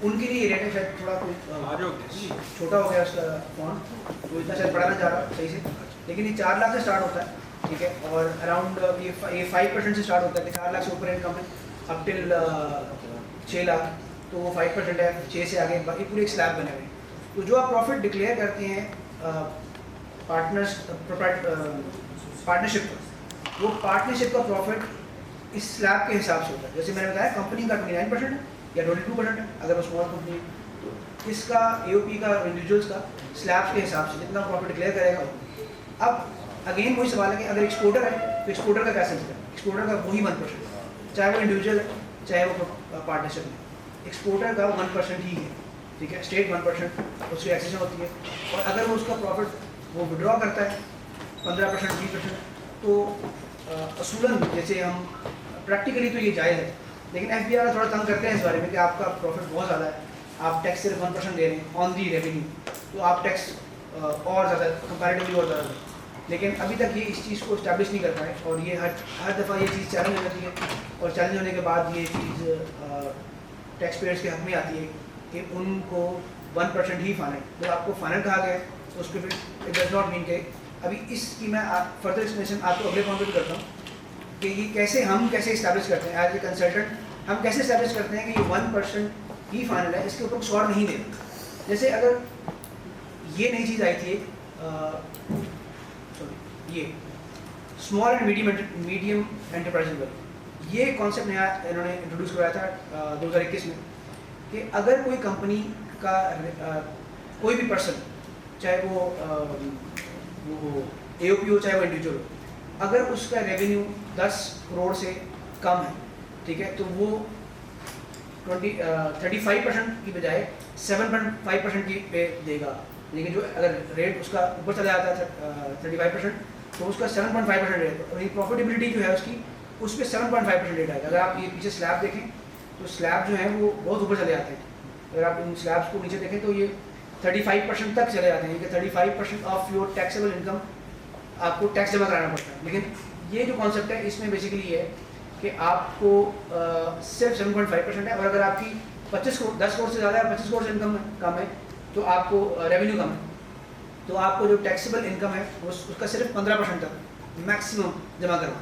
उनके लिए ये रेट है शायद थोड़ा छोटा हो गया उसका फॉन्ट, तो इतना शायद बढ़ाना चाह रहा सही से, लेकिन ये 4 लाख से स्टार्ट होता है, ठीक है। और अराउंड ये 5% से स्टार्ट होता है कि 4 लाख से ऊपर इनकम है अप टिल 6 लाख, तो वो 5% है, 6 से आगे बाकी पूरे एक स्लैब बने हुए हैं। तो जो आप प्रॉफिट डिक्लेयर करते हैं पार्टनरशिप का, वो पार्टनरशिप का प्रॉफिट इस स्लैब के हिसाब से होता है। जैसे मैंने बताया कंपनी का 29% है या 22% है अगर वो स्मॉल कंपनी है, तो इसका AOP का इंडिविजुअल्स का स्लैब के हिसाब से जितना प्रॉफिट डिक्लेयर करेगा। अब अगेन वही सवाल है कि अगर एक्सपोर्टर है तो एक्सपोर्टर का क्या सेंस है, एक्सपोर्टर का वही 1%, चाहे वो इंडिविजुअल है चाहे वो पार्टनरशिप है, एक्सपोर्टर का 1% ही है, ठीक है। स्टेट 1% उसकी एक्सेशन होती है, और अगर वो उसका प्रॉफिट वो विड्रॉ करता है 15% 20%, तो असूलन जैसे हम प्रैक्टिकली तो ये जायज़ है, लेकिन FBR थोड़ा तंग करते हैं इस बारे में कि आपका प्रॉफिट बहुत ज़्यादा है, आप टैक्स सिर्फ 1% दे रहे हैं ऑन दी रेवेन्यू, तो आप टैक्स और ज़्यादा कंपैरेटिवली और ज़्यादा, लेकिन अभी तक ये इस चीज़ को इस्टेब्लिश नहीं कर पाए, और ये हर दफ़ा ये चीज़ चैलेंज हो जाती है, और चैलेंज होने के बाद ये चीज़ टैक्स पेयर्स के हक में आती है कि उनको 1% ही फाइनल, जब आपको फाइनल कहा गया तो उसके फिर इट डज नॉट मीन के अभी इसकी मैं फर्दर एक्सप्लेनेशन आपको अगले पॉइंट पर भी करता हूँ कि ये कैसे हम इस्टेब्लिश करते हैं एज ए कंसल्टेंट, हम कैसे इस्टेब्लिश करते हैं कि ये 1% ही फाइनल है, इसके ऊपर कुछ और नहीं देना। जैसे अगर ये नई चीज़ आई थी ये स्मॉल एंड मीडियम एंटरप्राइजेज वाली, ये कॉन्सेप्ट नया इन्होंने इंट्रोड्यूस कराया था 2021 में कि अगर कोई कंपनी का कोई भी पर्सन, चाहे वो AOP हो चाहे वो इंडिविजुअल हो, अगर उसका रेवेन्यू 10 करोड़ से कम है, ठीक है, तो वो 35% की बजाय 7.5% की पे देगा। लेकिन जो अगर रेट उसका ऊपर चला जाता है 35%, तो उसका 7.5% रेट, और प्रॉफिटेबिलिटी जो है उसकी उस पर 7.5% रेट आएगा। अगर आप ये पीछे स्लैब देखें तो स्लैब जो है वो बहुत ऊपर चले जाते हैं, अगर आप इन स्लैब्स को नीचे देखें तो ये 35% तक चले जाते हैं कि 35% ऑफ योर टैक्सेबल इनकम आपको टैक्स जमा कराना पड़ता है। लेकिन ये जो कॉन्सेप्ट है इसमें बेसिकली ये है कि आपको सिर्फ 7.5% है, और अगर आपकी 10 करोड़ से ज़्यादा है, 25 करोड़ से इनकम कम है, तो आपको रेवेन्यू कम है, तो आपको जो टैक्सेबल इनकम है उसका सिर्फ 15% तक मैक्सिमम जमा करवाना,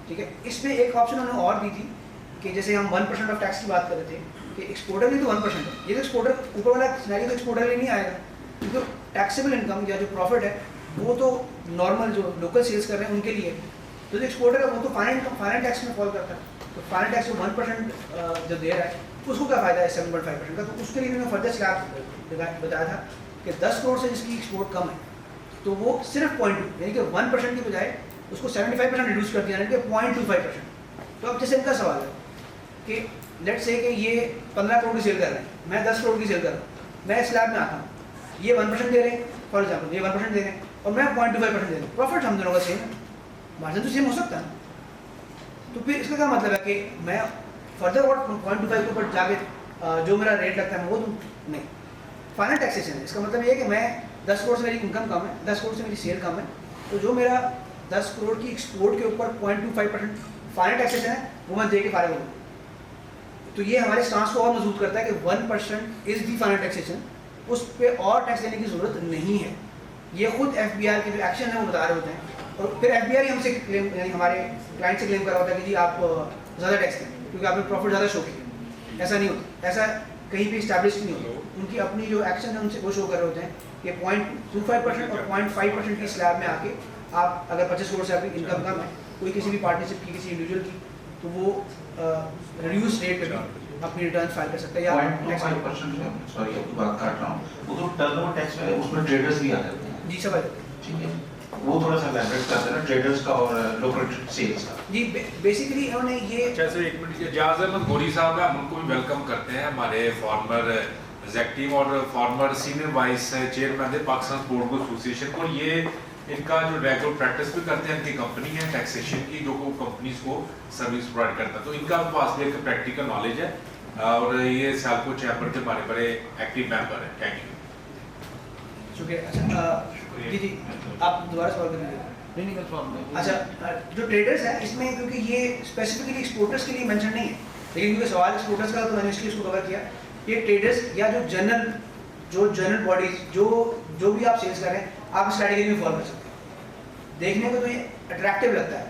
ठीक है। इसमें एक ऑप्शन उन्होंने और दी थी कि जैसे हम 1% ऑफ टैक्स की बात कर रहे थे कि एक्सपोर्टर भी तो 1% है, ये तो एक्सपोर्टर ऊपर वाला सिनेरियो तो एक्सपोर्टर ही नहीं आएगा, क्योंकि टैक्सेबल इनकम या जो प्रॉफिट है वो तो नॉर्मल जो लोकल सेल्स कर रहे हैं उनके लिए, तो जो एक्सपोर्टर है वो तो फाइनल टैक्स में फॉल करता है, तो फाइनल टैक्स में 1% जो दे रहा है उसको क्या फ़ायदा है 7.5% का। तो उसके लिए मैंने फर्दर स्लैब बताया था कि 10 करोड़ से जिसकी एक्सपोर्ट कम है तो वो सिर्फ 0.2 यानी कि 1% की बजाय उसको 75% रिड्यूस कर दिया, यानी कि 0.25%। तो अब जैसे इनका सवाल है कि लेट्स से कि ये 15 करोड़ की सेल कर रहे हैं, मैं 10 करोड़ की सेल कर रहा हूँ, मैं स्लैब में आता हूँ, ये 1% दे रहे हैं फॉर एग्जाम्पल, ये 1% दे रहे हैं और मैं 0.25% दे रहा हूँ, प्रॉफिट हम दोनों का सेम है, मार्जिन तो सेम हो सकता है। तो फिर इसका क्या मतलब है कि मैं फर्दर और 0.25 के ऊपर जाके जो मेरा रेट लगता है वो दूँ? नहीं, फाइनल टैक्सेशन है। इसका मतलब ये है कि मैं 10 करोड़ से मेरी इनकम कम है, 10 करोड़ से मेरी सेल कम है, तो जो मेरा 10 करोड़ की एक्सपोर्ट के ऊपर 0.25% फाइनल टैक्सेशन है वो मैं दे के फारिग हूँ। तो ये हमारे स्टांस को और मजबूत करता है कि 1% इज़ दी फाइनल टैक्सेशन, उस पर और टैक्स देने की ज़रूरत नहीं है। ये खुद FBR के जो एक्शन है वो बता रहे होते हैं, और फिर FBR ही हमसे क्लेम, यानी हमारे क्लाइंट से क्लेम कर रहा होता है कि जी आप ज़्यादा टैक्स दें क्योंकि आपने प्रॉफिट ज़्यादा शो किया। ऐसा नहीं होता, ऐसा कहीं भी इस्टेब्लिश नहीं होता। उनकी अपनी जो एक्शन है उनसे वो शो कर रहे होते हैं कि 0.25% और 0.5% की स्लैब में आके आप अगर 25 करोड़ से आपकी इनकम कम है, कोई किसी भी पार्टनरशिप की, किसी इंडिविजुअल की, तो वो रिड्यूस रेट पे भी अपनी रिटर्न फाइल कर सकते हैं। या 0.25%, सॉरी आपकी बात काट रहा हूँ, वो तो टर्नओवर टैक्स में उसमें ट्रेडर्स भी आ जाते हैं। जी सब ठीक है, वो थोड़ा सा एलैबोरेट करते हैं ट्रेडर्स का और लोकल सेल्स का। जी बेसिकली इन्होंने ये जैसे एक मिनट इजाज़ अहमद गोरी साहब है, हम उनको भी वेलकम करते हैं, हमारे फॉर्मर एग्जेक्टिव और फॉर्मर सीनियर वाइस चेयरमैन है पाकिस्तान स्पोर्ट बुक एसोसिएशन को। ये इनका जो रेगुलर प्रैक्टिस भी करते हैं, इनकी कंपनी है टैक्सेशन की जो को कंपनीज को सर्विस प्रोवाइड करता है, तो इनका पास भी एक प्रैक्टिकल नॉलेज है और ये सियालकोट चैम्बर के हमारे बड़े एक्टिव मेंबर हैं। थैंक यू, शुक्रिया। अच्छा जी जी आप दोबारा सवाल करेंगे। अच्छा जो ट्रेडर्स हैं इसमें, क्योंकि ये स्पेसिफिकली एक्सपोर्टर्स के लिए मेंशन नहीं है, लेकिन क्योंकि सवाल एक्सपोर्टर्स का तो मैंने इसलिए इसको कवर किया ये ट्रेडर्स या जो जनरल बॉडीज जो भी आप सेल्स कर रहे हैं, आप इस कैटेगरी में फॉल कर सकते हैं। देखने को तो ये अट्रैक्टिव लगता है,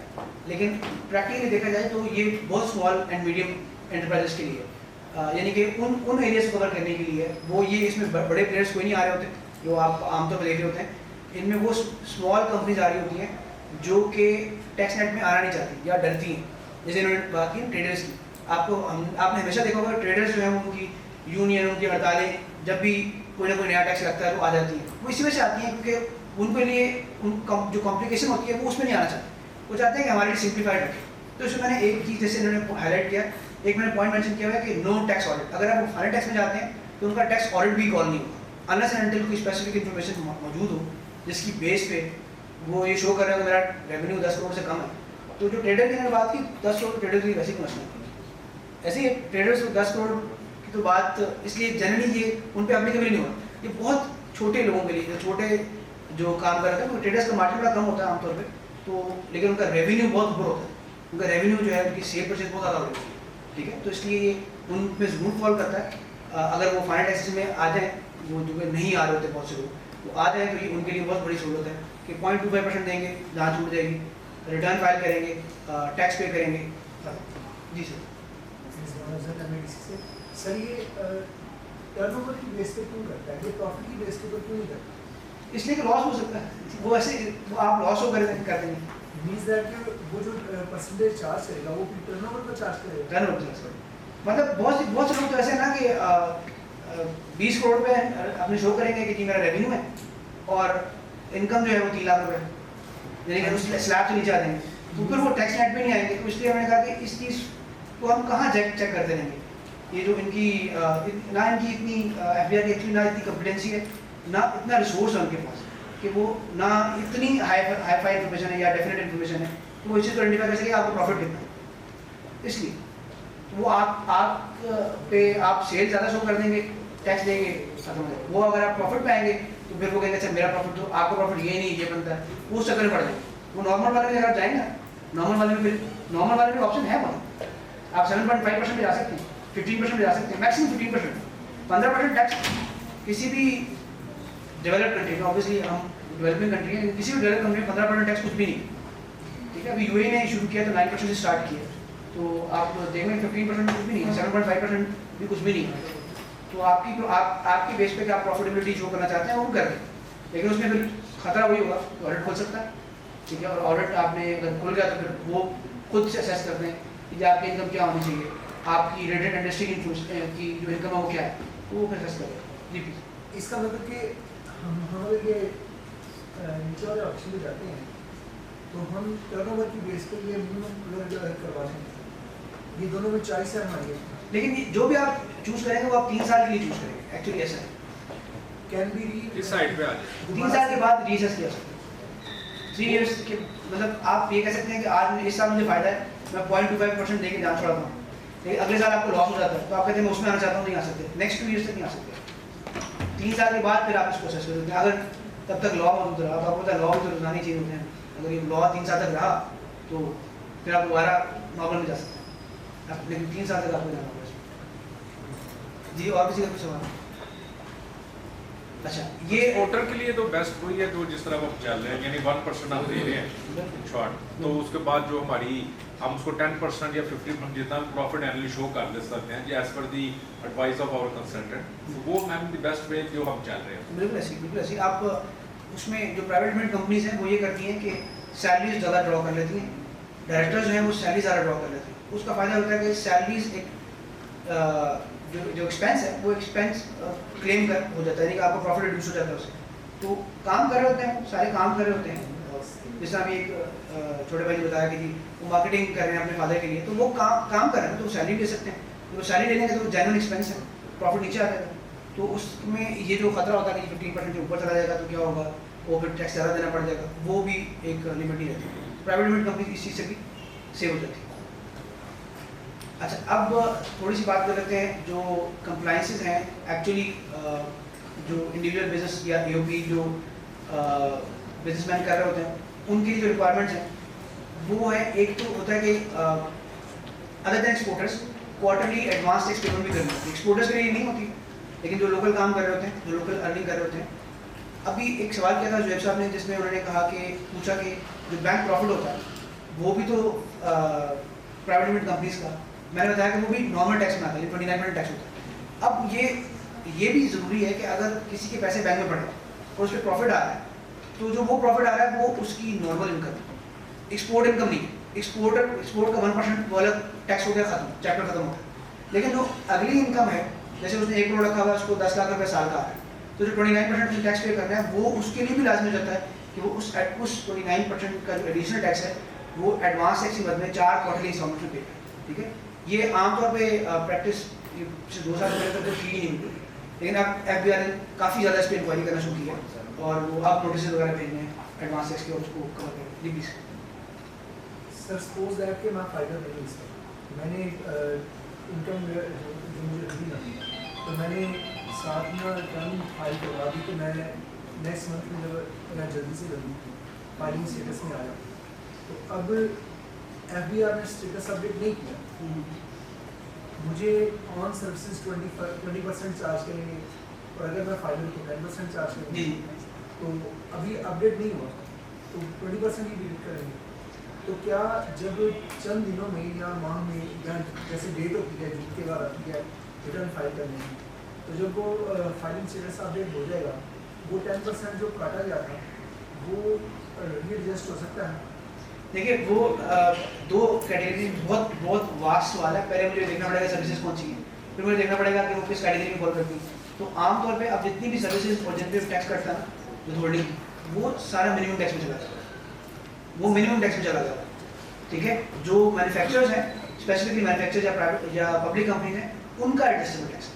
लेकिन प्रैक्टिकली देखा जाए तो ये बहुत स्मॉल एंड मीडियम एंटरप्राइजेस के लिए यानी कि उन एरियाज को कवर करने के लिए वो ये इसमें बड़े प्लेयर्स कोई नहीं आ रहे होते जो आप आमतौर पर देख रहे होते हैं। इनमें वो स्मॉल कंपनीज आ रही होती हैं जो कि टैक्स नेट में आना नहीं चाहती या डरती हैं, जैसे इन्होंने बात की ट्रेडर्स की। आपने हमेशा देखा होगा ट्रेडर्स जो है उनकी यूनियन, उनकी हड़तालें, जब भी कोई ना कोई नया टैक्स लगता है तो आ जाती हैं। वो इसी वजह से आती हैं क्योंकि उनके लिए जो कॉम्प्लिकेशन होती है वो उसमें नहीं आना चाहते। वो चाहते हैं कि हमारे लिए सिंप्लीफाइड रखें। तो इसमें मैंने एक चीज़ जैसे इन्होंने हाईलाइट किया, एक मैंने पॉइंट मेंशन किया हुआ है कि नो टैक्स ऑडिट। अगर आप फाइनल टैक्स में जाते हैं तो उनका टैक्स ऑडिट भी कॉल नहीं होगा अनलेस एंड अनटिल कोई स्पेसिफिक इन्फॉर्मेशन मौजूद हो जिसकी बेस पे वो ये शो कर रहा है कि मेरा रेवेन्यू 10 करोड़ से कम है। तो जो ट्रेडर की मैंने बात की, 10 करोड़ ट्रेडर की वैसे ही मसला ऐसे ही ट्रेडर्स को 10 करोड़ की तो बात इसलिए जनरली ये उन पर एप्लीकेबल नहीं होगा। ये बहुत छोटे लोगों के लिए, जो छोटे जो काम कर रहे हैं, ट्रेडर्स का मार्जिन बड़ा कम होता है आमतौर पर, तो लेकिन उनका रेवेन्यू बहुत ऊपर होता है। उनका रेवेन्यू जो है उनकी सेल परचेज बहुत ज़्यादा होती है, ठीक है। तो इसलिए ये उन पे ज़रूर फॉल करता है। अगर वो फाइनल टैक्सेस में आ जाए, वो जो नहीं आ रहे होते बहुत से लोग, तो आ जाए तो ये उनके लिए बहुत बड़ी सहूलत है कि 0.25% देंगे, जहाँ छूट जाएगी, रिटर्न फाइल करेंगे, टैक्स पे करेंगे। जी सर। सर ये टर्नओवर की बेस पे क्यों करता है, ये प्रॉफिट की बेस के ऊपर क्यों नहीं करता? इसलिए कि लॉस हो सकता है, वो ऐसे आप लॉस हो कर देंगे। मींस दैट वो जो परसेंटेज चार्ज करेगा वो टर्नओवर पर चार्ज करेगा। टर्नओवर चार्ज करेगा, मतलब बहुत से लोग तो ऐसे हैं ना कि 20 करोड़ पे अपने शो करेंगे कि जी मेरा रेवेन्यू है और इनकम जो है वो 3 लाख रुपए, यानी कि उस स्लैब से नीचे आ जाएंगे, तो फिर वो टैक्स नेट पे नहीं आएंगे। तो इसलिए हमने कहा कि इस चीज़ को हम कहाँ चेक करते रहेंगे। ये जो इनकी ना इनकी इतनी एफबीआई की एक्चुअली ना इतनी कॉम्पिटेंसी है, ना इतना रिसोर्स है उनके पास कि वो ना इतनी हाई फाई इन्फॉर्मेशन है या डेफिनेट इन्फॉर्मेशन है तो वो इस चीज़ को आइडेंटिफाई कर सके आपको प्रॉफिट कितना है। इसलिए तो वो आप पे आप सेल ज़्यादा शो कर देंगे, टैक्स देंगे, खत्म हो जाएगा। वो अगर आप प्रॉफिट पाएंगे तो फिर वो कहेंगे अच्छा मेरा प्रॉफिट तो आपका प्रॉफिट ये नहीं ये बनता है, वो उस चक्कर में पड़ जाएंगे। वो नॉर्मल वाले में अगर जाएंगे ना, नॉर्मल वाले में ऑप्शन है वहाँ, आप 7.5% पे जा सकते हैं, 15% पे जा सकते हैं, मैक्सिमम 15%। 15% टैक्स किसी भी डेवलप कंट्री में, ऑब्वियसली हम डेवलपिंग कंट्री है, किसी भी डेवलप कंट्री में 15% टैक्स कुछ भी नहीं, ठीक है। अभी यूएई ने शुरू किया तो 9% से स्टार्ट किया, तो आप देखेंगे 15% कुछ भी नहीं है, 7.5% भी कुछ भी नहीं है। तो आपकी बेस पे कि आप प्रॉफिटेबिलिटी शो करना चाहते हैं वो कर दें, लेकिन उसमें फिर खतरा वही होगा कि ऑडिट खोल सकता है, ठीक है। और ऑडिट आपने अगर खुल गया तो फिर वो खुद से असेस करते हैं कि आपकी इनकम क्या होनी चाहिए, आपकी रेटेड इंडस्ट्री की जो इनकम है वो क्या है, तो वो फिर असेस करें। जी प्लीज। इसका मतलब कि हम अगर ये नीचे वाले ऑप्शन पे जाते हैं तो हम टर्नओवर की बेस पे ये मिनिमम करवा देंगे। ये दोनों में चॉइस है हमारी, लेकिन जो भी आप चूज करेंगे वो आप 3 साल के लिए चूज करेंगे, एक्चुअली ऐसा है। कैन बी इस साइड पे आ जाए 3 साल के बाद रीअसेस किया सकते हैं। 3 इयर्स के मतलब आप ये कह सकते हैं कि आज इस साल मुझे फायदा है, मैं 0.25% देके जान छोड़ता हूँ, लेकिन अगले साल आपको लॉस हो जाता है तो आप कहते हैं मैं उसमें आना चाहता हूँ, नहीं आ सकते, नेक्स्ट 2 इयर्स तक नहीं आ सकते। 3 साल के बाद फिर आप इसको असेस कर सकते हैं। अगर तब तक लॉ मौजूद रहा, तो आपको पता है लॉ भी तो रुझाने चाहिए होते हैं, अगर ये लॉ 3 साल तक रहा तो फिर आप दोबारा नॉर्मल में जा सकते हैं, लेकिन 3 साल तक आपको जाना होगा इसमें। जी और किसी का कुछ सवाल? अच्छा, ये एक्सपोर्टर के लिए तो बेस्ट वही है जो जिस तरह हम चल रहे हैं, यानी 1% हम दे रहे हैं इन शॉर्ट, तो उसके बाद जो हमारी हम उसको 10% या 50% जितना प्रॉफिट एनुअली शो कर ले सकते हैं as per the advice of our consultant, तो वो मैम द बेस्ट वे जो हम चल रहे हैं। बिल्कुल ऐसी आप उसमें जो प्राइवेट लिमिटेड कंपनीज हैं वो ये करती हैं कि सैलरीज ज़्यादा ड्रॉ कर लेती हैं, डायरेक्टर्स जो हैं वो सैलरी ज़्यादा ड्रॉ कर लेते हैं। उसका फ़ायदा होता है कि सैलरीज एक जो एक्सपेंस है वो एक्सपेंस क्लेम कर हो जाता है, यानी कि आपका प्रॉफिट रिड्यूस हो जाता है उससे। तो काम कर रहे होते हैं, सारे काम कर रहे होते हैं, जैसा अभी एक छोटे भाई ने बताया कि जी वो मार्केटिंग कर रहे हैं अपने फादर के लिए, तो वो काम कर रहे हैं तो सैलरी दे सकते हैं, तो सैलरी देने का तो जेन्युइन एक्सपेंस है, प्रॉफिट नीचे आ जाएगा। तो उसमें ये जो खतरा होता है कि 15% के ऊपर चला जाएगा तो क्या होगा, वो फिर टैक्स ज़्यादा देना पड़ जाएगा, वो भी एक लिमिट ही रहती है। प्राइवेट लिमिटेड कंपनी इस चीज़ से भी सेव हो जाती है। अच्छा, अब थोड़ी सी बात कर लेते हैं जो कंप्लाइंसेस हैं एक्चुअली जो इंडिविजुअल बिजनेस या एओपी जो बिजनेसमैन कर रहे होते हैं उनके लिए जो रिक्वायरमेंट्स हैं वो है, एक तो होता है कि other than exporters quarterly advance tax payment भी करनी होती है। एक्सपोर्टर्स के लिए नहीं होती, लेकिन जो लोकल काम कर रहे होते हैं, जो लोकल अर्निंग कर रहे होते हैं। अभी एक सवाल किया था जुएब साहब ने, जिसमें उन्होंने कहा कि पूछा कि जो बैंक प्रॉफिट होता है वो भी तो प्राइवेट लिमिटेड कंपनीज का, मैंने बताया कि वो भी नॉर्मल टैक्स में आता है, 29% टैक्स होता है। अब ये भी ज़रूरी है कि अगर किसी के पैसे बैंक में पड़े और उस पर प्रॉफिट आ रहा है, तो जो वो प्रॉफिट आ रहा है वो उसकी नॉर्मल इनकम, एक्सपोर्ट इनकम नहीं है। एक्सपोर्ट का 1% वो अलग टैक्स हो गया, खत्म, चैप्टर खत्म हो गया। लेकिन जो अगली इनकम है, जैसे उसने 1 करोड़ रखा हुआ है, उसको 10 लाख रुपये साल का आ रहा है, तो जो 29% टैक्स पे करना है वो उसके लिए भी लाजमी हो जाता है कि वो उस 29% का जो एडिशनल टैक्स है वो एडवांस टैक्स के बदले 4 क्वार्टरली इंस्टॉलमेंट में पे करें। ठीक है, ये आमतौर पे प्रैक्टिस पिछले 2 साल पहले तक तो की ही नहीं हुई, लेकिन अब FBI ने काफ़ी ज़्यादा इस पर इंक्वायरी करना शुरू की है और वो अब नोटिस वगैरह भेज रहे हैं एडवांस टैक्स के और उसको कवर करें। जी प्लीज सर सपोज दैट कि मैं फाइल नहीं इसका, मैंने इनकम जो मुझे लगी ना, तो मैंने साथ में रिटर्न फाइल करवा दी, तो मैं नेक्स्ट मंथ में जब मैं जल्दी से जल्दी फाइलिंग स्टेटस में आया, तो अब FBI ने स्टेटस अपडेट नहीं किया, मुझे ऑन सर्विसेज 20% चार्ज करेंगे और अगर मैं फाइनल को 10% चार्ज करेंगे, तो अभी अपडेट नहीं हुआ तो 20% ही डिलीट करेंगे। तो क्या जब चंद दिनों में या माह में या जैसे डेट होती है जिसके बाद आती है रिटर्न फाइल करने की, तो जब वो फाइलिंग स्टेटस अपडेट हो जाएगा, वो 10% जो काटा गया था वो रीएडजस्ट हो सकता है? देखिए, वो 2 कैटेगरी बहुत वास्ट सवाल है। पहले मुझे देखना पड़ेगा सर्विसेज कौन सी है, फिर मुझे देखना पड़ेगा कि वो किस कैटेगरी में फॉल करती है। तो आमतौर पे अब जितनी भी सर्विसेज और जिन पे टैक्स कटता है ना, जो होल्डिंग, वो सारा मिनिमम टैक्स में चला जाता है, वो मिनिमम टैक्स में चला जाता है। ठीक है, जो मैन्युफैक्चरर्स हैं, स्पेसिफिकली मैन्युफैक्चरर्स या प्राइवेट या पब्लिक कंपनी है, उनका एडजस्टेबल टैक्स है।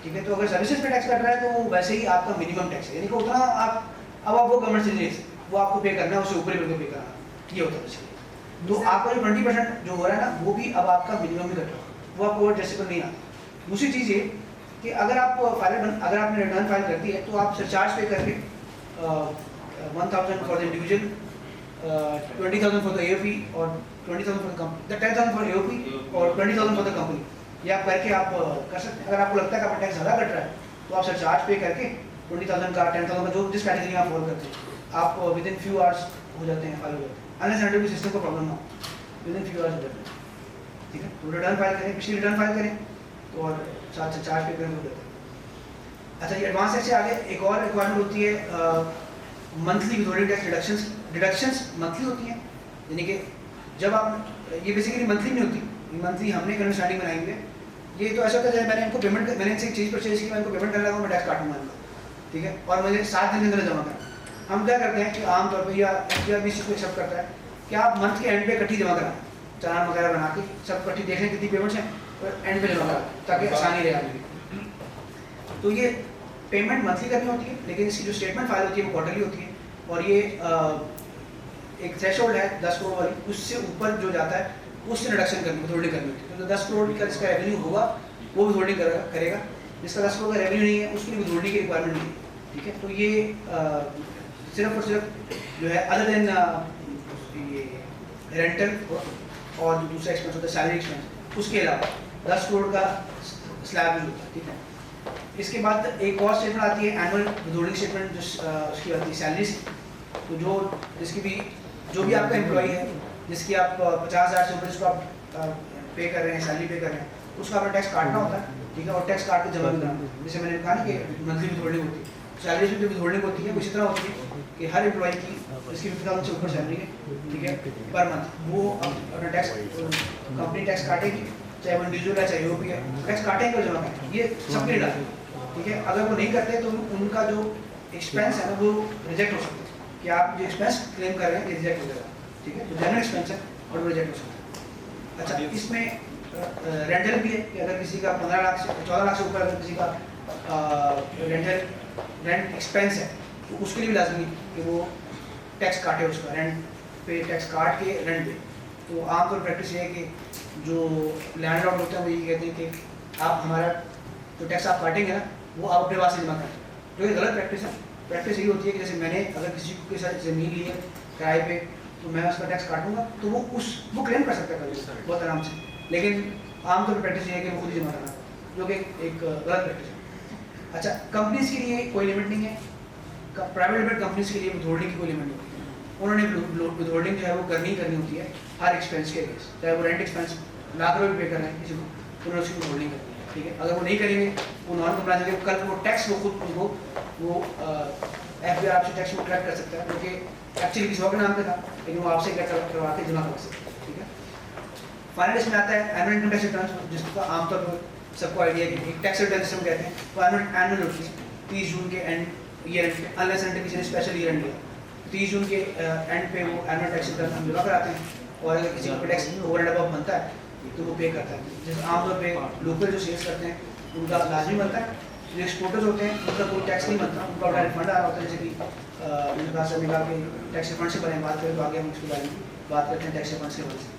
ठीक है, तो अगर सर्विसेज पे टैक्स कट रहा है तो वो वैसे ही आपका मिनिमम टैक्स है, यानी कि उतना आप वो गवर्नमेंट से नहीं, वो आपको पे करना है, उससे ऊपर ही बिल्कुल पे करना है, ये होता है। तो आपका जो 20% जो हो रहा है ना, वो भी अब आपका मिनिमम भी कट रहा है, वो आपको एडजस्टेबल नहीं आता। दूसरी चीज़ ये कि अगर अगर आपने रिटर्न फाइल कर दी है, तो आप सरचार्ज पे करके 1000 for the individual, 20,000 for the AOP और 20,000 for the company, 10,000 for AOP और 20,000 फॉर द कंपनी, ये आप करके आप कर सकते हैं। अगर आपको लगता है कि आपका टैक्स ज़्यादा कट रहा है, तो आप सरचार्ज पे करके 20,000 का 10,000 का जो जिस कैटेगरी में आप फॉलो करते हैं, आप विद इन फ्यू आवर्स हो जाते हैं, फाइल हो जाते हैं, अनलेस एंड अनटिल सिस्टम को प्रॉब्लम ना हो, विद इन फ्यू आवर्स हो जाते हैं। ठीक है, तो रिटर्न फाइल करें, पिछली रिटर्न फाइल करें तो और साथ से चार्ज पे करें हो जाता है। अच्छा, ये एडवांस टैक्स से आगे एक और रिक्वायरमेंट होती है मंथली विथहोल्डिंग टैक्स डिडक्शंस मंथली होती हैं, यानी कि जब आप, ये बेसिकली मंथली नहीं होती, मंथली हमने एक अंडरस्टैंडिंग बनाई हुई है। ये तो ऐसा होता है जैसे मैंने इनको पेमेंट, मैंने इनसे एक चीज़ परचेज की, मैं इनको पेमेंट कर रहा हूँ, मैं टैक्स काटूंगा इनका, ठीक है, और मुझे 7 दिन के अंदर जमा करना। हम क्या करते हैं कि आमतौर पर या FBI भी इसको एक्सेप्ट करता है कि आप मंथ के एंड पे इकट्ठी जमा कराएं, चालान वगैरह बना के सब इकट्ठी देख लें कितनी पेमेंट्स हैं और एंड पे जमा कराएं, ताकि आसानी रहे आपकी। तो ये पेमेंट मंथली करनी होती है, लेकिन इसकी जो स्टेटमेंट फाइल होती है वो क्वार्टरली होती है, और ये एक थ्रेशोल्ड है 10 करोड़ वाली, उससे ऊपर जो जाता है उससे रिडक्शन करनी, विथहोल्डिंग करनी होती है। तो 10 करोड़ का जिसका रेवेन्यू होगा वो विथहोल्डिंग करेगा, जिसका 10 करोड़ का रेवेन्यू नहीं है उसके लिए विथहोल्डिंग की रिक्वायरमेंट नहीं है। ठीक है, तो ये सिर्फ और सिर्फ जो है अदर देन ये रेंटल और जो दूसरा एक्सपेंस होता है सैलरी एक्सपेंस, उसके अलावा 10 करोड़ का स्लैब यूज होता है। ठीक है, इसके बाद एक और स्टेटमेंट आती है एनुअल विथहोल्डिंग स्टेटमेंट, उसकी आती है सैलरीज। तो जो भी आपका एम्प्लॉई है जिसकी आप 50,000 से ऊपर जिसको आप पे कर रहे हैं, सैलरी पे कर रहे हैं, उसका अपना टैक्स काटना होता है। ठीक है, और टैक्स काट के जमा भी कराना होता है। जैसे मैंने कहा ना कि मंथली विथहोल्डिंग होती है, सैलरीज में जो विथहोल्डिंग होती है वो इसी तरह होती है कि हर एम्प्लॉई की जिसकी 50,000 से ऊपर सैलरी है, ठीक है, पर मंथ वो अपना टैक्स, कंपनी टैक्स काटेगी, चाहे वो इंडिविजुअल है चाहे OP है, टैक्स काटेंगे और जमा करेंगे, ये सबके लिए डालेंगे। ठीक है, अगर वो नहीं करते तो उनका जो एक्सपेंस है ना वो रिजेक्ट हो सकता है, कि आप जो एक्सपेंस क्लेम कर रहे हैं ये रिजेक्ट हो जाएगा। ठीक है, तो जनरल एक्सपेंस है और वो रिजेक्ट हो सकता है। अच्छा, इसमें रेंटल भी है कि अगर किसी का 15 लाख से 14 लाख से ऊपर अगर किसी का रेंट एक्सपेंस है तो उसके लिए भी लाजमी कि वो टैक्स काटे, उसका रेंट पे टैक्स काट के रेंट पे। तो आमतौर प्रैक्टिस ये है कि जो लैंडलॉर्ड होते हैं वो ये कहते हैं कि आप हमारा जो टैक्स आप काटेंगे ना वो आप अपने पास से जमा करें, तो ये गलत प्रैक्टिस है। प्रैक्टिस यही होती है कि जैसे मैंने अगर किसी के साथ ज़मीन ली है किराए पे, तो मैं उसका टैक्स काटूंगा तो वो क्लेम कर सकता है बहुत आराम से, लेकिन आमतौर पर प्रैक्टिस ये है कि वो खुद ही जमा कराना, जो कि एक गलत प्रैक्टिस है। अच्छा, कंपनीज के लिए कोई लिमिट नहीं है, प्राइवेट लिमिटेड कंपनीज के लिए विथहोल्डिंग की कोई लिमिट नहीं होती है। उन्होंने विथहोल्डिंग जो है वो करनी होती है हर एक्सपेंस के केस, चाहे वो रेंट एक्सपेंस लाख रुपये पे कर रहे हैं किसी को, उन्होंने उसकी विथहोल्डिंग करनी है, ठीक है। अगर वो नहीं करेंगे, वो नॉन कंप्लायंस होंगे, कल वो टैक्स वो खुद उनको वो FBI आपसे टैक्स को कलेक्ट कर सकता है, क्योंकि एक्चुअली किसी और के नाम पे था, लेकिन वो आपसे कलेक्ट करवा के जमा कर सकता है, ठीक है। फाइनल इसमें आता है एनुअल इनकम टैक्स रिटर्न, जिसका आमतौर पर सबको आइडिया है कि टैक्स रिटर्न जिसे हम कहते हैं, तो एनुअल होती है 30 जून के and year and, unless and किसी ने स्पेशल ईयर एंड लिया 30 जून के एंड पे वो एनुअल टैक्स रिटर्न हम जमा कराते हैं, और अगर किसी को टैक्स ओवर एंड अबव बनता है तो वो पे करता है। जैसे आमतौर पे लोकल जो सेल्स करते हैं उनका लाजमी बनता है, जो एक्सपोर्टर्स होते हैं उनका कोई टैक्स नहीं बनता, उनका बड़ा रिफंड आ रहा होता है। जैसे कि मैंने कहा सर निकाल के टैक्स रिफंड से बारे में बात करें तो आगे हम उसके बारे में बात करते हैं टैक्स रिफंड के बारे में।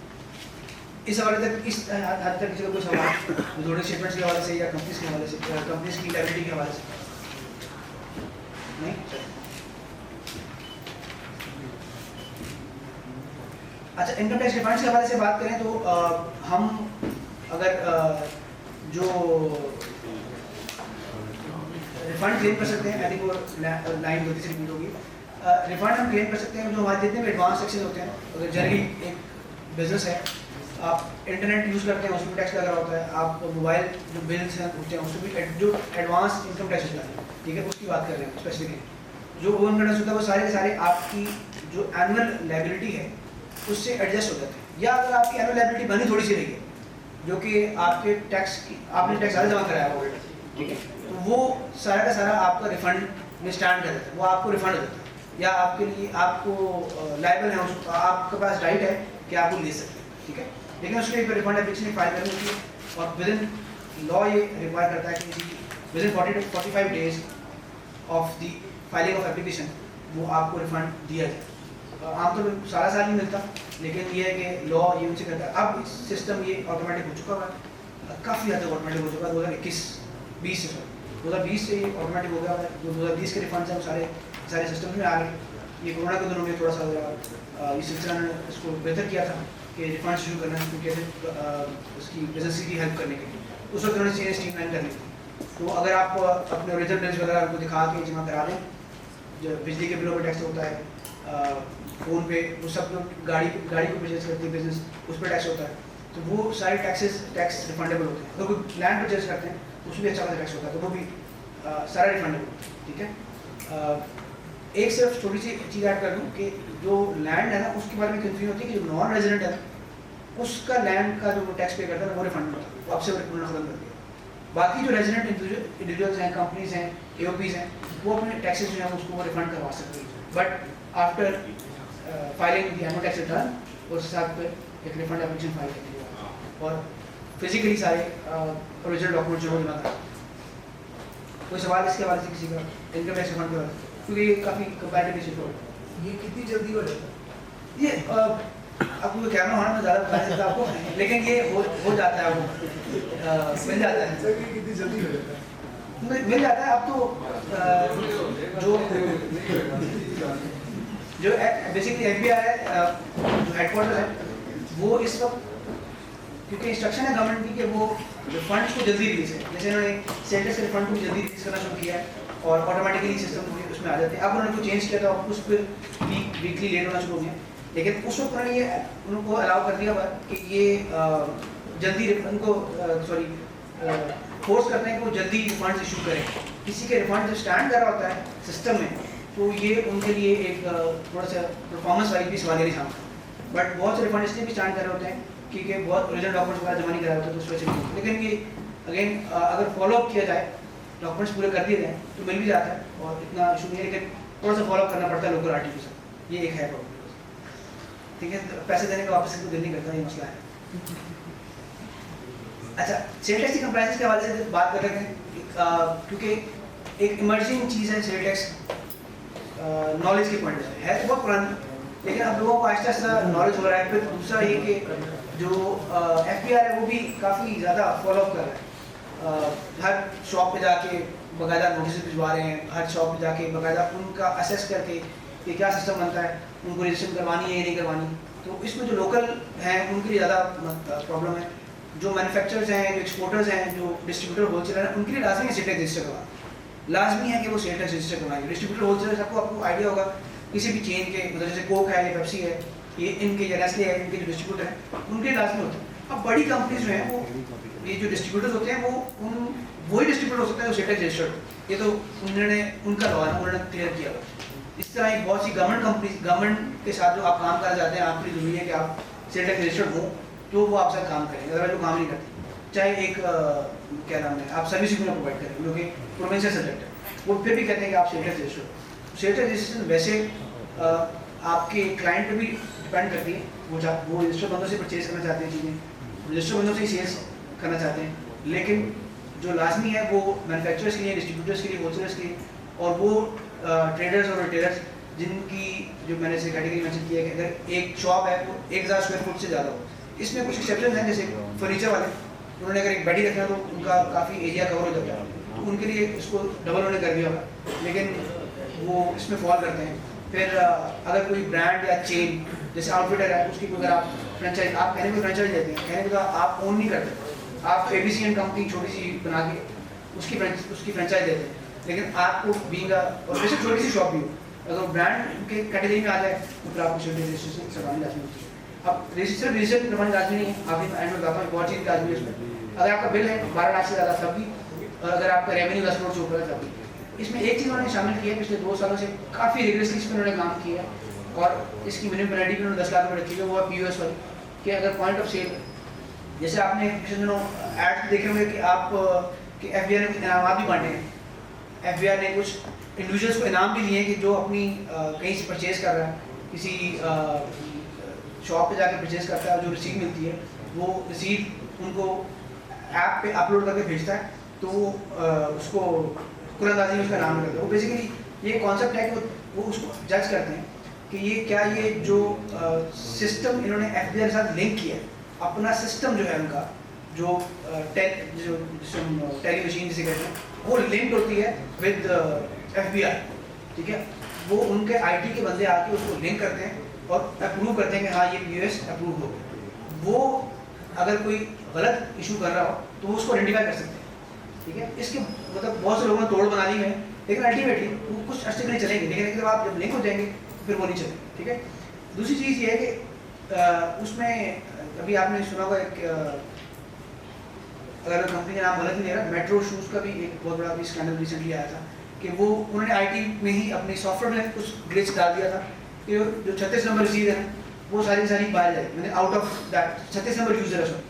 इस हवाले तक इस हद तक किसी का कोई सवाल विथहोल्डिंग स्टेटमेंट्स के हवाले से या कंपनीज के हवाले से, कंपनीज की लायबिलिटी के हवाले से नहीं? अच्छा, इनकम टैक्स रिफंड्स के हवाले से बात करें तो हम अगर जो रिफंड क्लेम कर सकते हैं, आई थिंक वो लाइन गलती से रिपीट होगी, रिफंड हम क्लेम कर सकते हैं जो हमारे जितने भी एडवांस टैक्सेस होते हैं। अगर जनरली एक बिजनेस है, आप इंटरनेट यूज़ करते हैं उसमें टैक्स लगा होता है, आप मोबाइल जो बिल्स हैं होते हैं उसमें भी जो एडवांस इनकम टैक्स होता है, ठीक है, उसकी बात कर रहे हैं स्पेसिफिकली। जो ओवन टैक्स होता है वो सारे के सारे आपकी जो एनुअल लायबिलिटी है उससे एडजस्ट हो जाते हैं, या अगर आपकी एनुअल लायबिलिटी बनी थोड़ी सी रही है जो कि आपके टैक्स की आपने टैक्स ज़्यादा जमा कराया ऑलरेडी, ठीक है, तो वो सारा का सारा आपका रिफंड में स्टैंड कर देता है, वो आपको रिफंड हो जाता है, या आपके लिए आपको लायबल है, उसको आपके पास राइट है कि आप वो ले सकते हैं, ठीक है। लेकिन उसके लिए रिफंड एप्लीकेशन फाइल करनी होती है, और विद इन लॉ ये रिक्वायर करता है कि with in 40 to 45 days of the filing of application वो आपको रिफंड दिया जाए। आमतौर पर सारा साल नहीं मिलता, लेकिन ये है कि लॉ ये उनसे करता है। अब सिस्टम ये ऑटोमेटिक हो चुका है, काफ़ी हद तक ऑटोमेटिक हो चुका है, 2021-20 से 2020 से ये ऑटोमेटिक हो गया है। जो 2020 के रिफंड्स हैं वो सारे सिस्टम में आ गए। ये कोरोना के दिनों में थोड़ा सा इस सिलसिला ने इसको बेहतर किया था कि रिफंड शुरू करना है, क्योंकि उसकी बिजनेस की हेल्प करने के लिए उस वक्त उन्होंने चीज़ें स्ट्रीमलाइन करनी थी। तो अगर आप अपने ओरिजिनल बिल्स वगैरह उनको दिखा के जमा करा दें, जो बिजली के बिलों पर टैक्स होता है, फ़ोन पे वो सब लोग गाड़ी को परचेज करते हैं बिजनेस, उस पर टैक्स होता है, तो वो सारे टैक्स रिफंडेबल होते हैं। अगर कोई लैंड परचेज करते हैं उसमें भी अच्छा खासा टैक्स होता है, तो वो भी सारा रिफंडेबल होता है, ठीक है। एक सिर्फ छोटी सी चीज़ ऐड कर दूँ कि जो लैंड है ना उसके बारे में कन्फ्यूजन होती है कि जो नॉन रेजिडेंट है उसका लैंड का जो टैक्स पे करता है वो रिफंड होता है, वो आपसे उन्होंने ख़त्म कर दिया। बाकी जो रेजिडेंट इंडिविजुअल्स हैं, कंपनीज हैं, AOPs हैं, वो अपने टैक्सेस जो हैं उसको वो रिफंड करवा सकते हैं, but after filing the annual tax return उस हिसाब पे एक रिफंड एप्लीकेशन फाइल करनी होगी और फिजिकली सारे ओरिजिनल डॉक्यूमेंट जो जमा करा। कोई सवाल इसके हवाले से किसी का इनकम टैक्स रिफंड के बारे में, क्योंकि ये काफ़ी कंपैरेटिवली सिंपल। ये कितनी जल्दी हो जाता है? ये आपको कैमरा होना मैं ज़्यादा बता सकता आपको, लेकिन ये हो जाता है, वो मिल जाता है। सर ये कितनी जल्दी हो जाता है? मिल जाता है। अब तो जो बेसिकली FBI है, जो हेडक्वार्टर है, वो इस वक्त क्योंकि इंस्ट्रक्शन है गवर्नमेंट की कि वो फंड्स को जल्दी रिलीज है, जैसे इन्होंने सेंटर से फंड को भी जल्दी रिलीज करना शुरू किया है और ऑटोमेटिकली सिस्टम उसमें आ जाते हैं। अब उन्होंने कुछ चेंज किया था, उस पर वीकली लेट होना शुरू हो गया, लेकिन उस वक्त उन्होंने ये उनको अलाउ कर दिया हुआ कि ये जल्दी उनको फोर्स करते हैं कि वो जल्दी रिफंड इशू करें। किसी के रिफंड जब स्टैंड कर रहा होता है सिस्टम में तो ये उनके लिए एक थोड़ा सा परफॉर्मेंस वाइज भी सवाल नहीं समझता, बट बहुत से रिफंड इसलिए भी स्टैंड कर रहे होते हैं क्योंकि बहुत ओरिजिनल डॉक्यूमेंट्स वगैरह जमा नहीं कराया होता, तो उस वजह से। लेकिन ये अगेन अगर फॉलोअप किया जाए, डॉक्यूमेंट्स पूरे कर दिए जाए तो मिल भी जाता है और इतना इशू नहीं है, लेकिन थोड़ा सा फॉलोअप करना पड़ता है लोकल RTO के साथ, ये एक है प्रॉब्लम, ठीक है। पैसे देने का वापस दिल नहीं करता, ये मसला है। अच्छा, सेल टैक्स की कंप्लायंस के हवाले से बात कर रहे थे, क्योंकि एक इमर्जिंग चीज़ है सेल टैक्स नॉलेज के पॉइंट से, है तो बहुत पुरानी, लेकिन अब लोगों को आहिस्ता आहिस्ता नॉलेज हो रहा है। फिर दूसरा ये कि जो FBR है वो भी काफ़ी ज़्यादा फॉलोअप कर रहा है, हर शॉप पे जाके बाकायदा नोटिस भिजवा रहे हैं, हर शॉप पे जाके बाकायदा उनका असेस करके कि क्या सिस्टम बनता है, उनको रजिस्ट्रेशन करवानी है या नहीं करवानी। तो इसमें जो लोकल हैं उनके लिए ज़्यादा प्रॉब्लम है, जो मैन्युफैक्चरर्स हैं, जो एक्सपोर्टर्स हैं, जो डिस्ट्रीब्यूटर होलसेलर हैं, उनके लिए लाजमी है सेल टैक्स रजिस्टर करवाना। लाजमी है कि वो सेल टैक्स रजिस्टर करवाएंगे। डिस्ट्रीब्यूटर होलसेलर आपको आइडिया होगा किसी भी चेन के, मतलब जैसे कोक है या पेप्सी है, ये इनके या नेस्ले है, इनके जो डिस्ट्रीब्यूटर हैं उनके लाजमी होता है। अब बड़ी कंपनीज जो हैं वो ये जो डिस्ट्रीब्यूटर्स होते हैं वो वही डिस्ट्रीब्यूटर हो सकता है जो सेल टैक्स रजिस्टर्ड, ये तो उन्होंने उनका लॉ है, उन्होंने क्लियर किया हुआ। इस तरह ही बहुत सी गवर्नमेंट कंपनीज, गवर्नमेंट के साथ जो आप काम करना चाहते हैं, आपकी ज़रूरी है कि आप सेल टैक्स रजिस्टर्ड हो तो वो आपसे काम करेंगे, अदरवाइज वो काम नहीं करते। चाहे एक क्या नाम है, आप सर्विस यूनियन प्रोवाइड करें जो कि प्रोविंशियल सब्जेक्ट है, वो फिर भी कहते हैं कि आप sale tax registered. Sale tax registration वैसे आपके क्लाइंट पे भी डिपेंड करती है, वो रजिस्टर बंदों से परचेज करना चाहते हैं चीज़ें, रजिस्टर बंदों से ही सेल्स करना चाहते हैं, लेकिन जो लाजमी है वो मैन्युफैक्चरर्स के लिए, डिस्ट्रीब्यूटर्स के लिए, होलसेलर्स के लिए, और वो ट्रेडर्स और रिटेलर्स जिनकी जो मैंने से कैटेगरी मेंशन किया है कि अगर एक शॉप है वो 1000 स्क्वायर फुट से ज़्यादा हो। इसमें कुछ एक्सेप्शन हैं, जैसे फर्नीचर वाले, उन्होंने अगर एक बेडी रखना तो उनका काफ़ी एरिया कवर हो जाता है, तो उनके लिए इसको डबल उन्होंने कर दिया होगा, लेकिन वो इसमें फॉल करते हैं। फिर अगर कोई ब्रांड या चेन जैसे आउटफिटर है, उसकी अगर आप फ्रेंचाइज, आप कहने को फ्रेंचाइज देते हैं, कहने को तो आप ओन नहीं करते, आप ABC एंड कंपनी छोटी सी बना के उसकी फ्रेंचाइज देते हैं, लेकिन आपको बीइंग और वैसे छोटी सी शॉप भी हो, अगर ब्रांड के कैटेगरी में आ जाए तो फिर आपको रजिस्ट्रेशन करवानी लाजमी होती है। अब रजिस्टर करवानी लाजमी नहीं है, आप एंड में बताता हूँ बहुत चीज़ लाजमी है इसमें। अगर आपका बिल है 12 लाख से ज़्यादा तब भी, और अगर आपका रेवेन्यू 10 करोड़ से ऊपर है तब भी। इसमें एक चीज़ उन्होंने शामिल की है, पिछले 2 सालों से काफ़ी रिगरसली इस पर उन्होंने काम किया, और इसकी मिनिमम पेनल्टी भी उन्होंने 10 लाख रुपये रखी है, वो है POS वाली, कि अगर पॉइंट ऑफ सेल, जैसे आपने पिछले दिनों ऐड देखे होंगे कि आप कि FBI ने कुछ इनाम भी बांटे हैं, FBI ने कुछ इंडिविजुअल्स को इनाम भी लिए कि जो अपनी कहीं से परचेज कर रहा है, किसी शॉप पे जाकर परचेज करता है, जो रिसीट मिलती है वो रिसीट उनको ऐप पे अपलोड करके भेजता है, तो उसको कुरानदाजी में उसका नाम करता है। वो बेसिकली ये कॉन्सेप्ट है कि वो उसको जज करते हैं कि ये क्या, ये जो सिस्टम इन्होंने FBI के साथ लिंक किया है, अपना सिस्टम जो है उनका, जो टेली मशीन जिसे कहते हैं, वो लिंक्ड होती है विद FBI, ठीक है। वो उनके IT के बंदे आके उसको लिंक करते हैं और अप्रूव करते हैं कि हाँ ये POS अप्रूव हो गया। वो अगर कोई गलत इशू कर रहा हो तो वो उसको आइडेंटिफाई कर सकते हैं, ठीक है। इसके मतलब बहुत से लोगों ने तोड़ बना ली है, लेकिन अल्टीमेटली वो कुछ अर्से के लिए चलेंगे, लेकिन जब आप जब लिंक हो जाएंगे तो फिर वो नहीं चलेंगे, ठीक है। दूसरी चीज़ ये है कि उसमें अभी आपने सुना होगा एक, अगर कंपनी का नाम गलत नहीं ले रहा, मेट्रो शूज़ का भी एक बहुत बड़ा भी स्कैंडल रिसेंटली आया था कि वो उन्होंने IT में ही अपने सॉफ्टवेयर में कुछ ग्लिच डाल दिया था कि जो 36 नंबर रिसीवर है वो सारी बाहर जाए, मैंने out of that 36 number user है सर,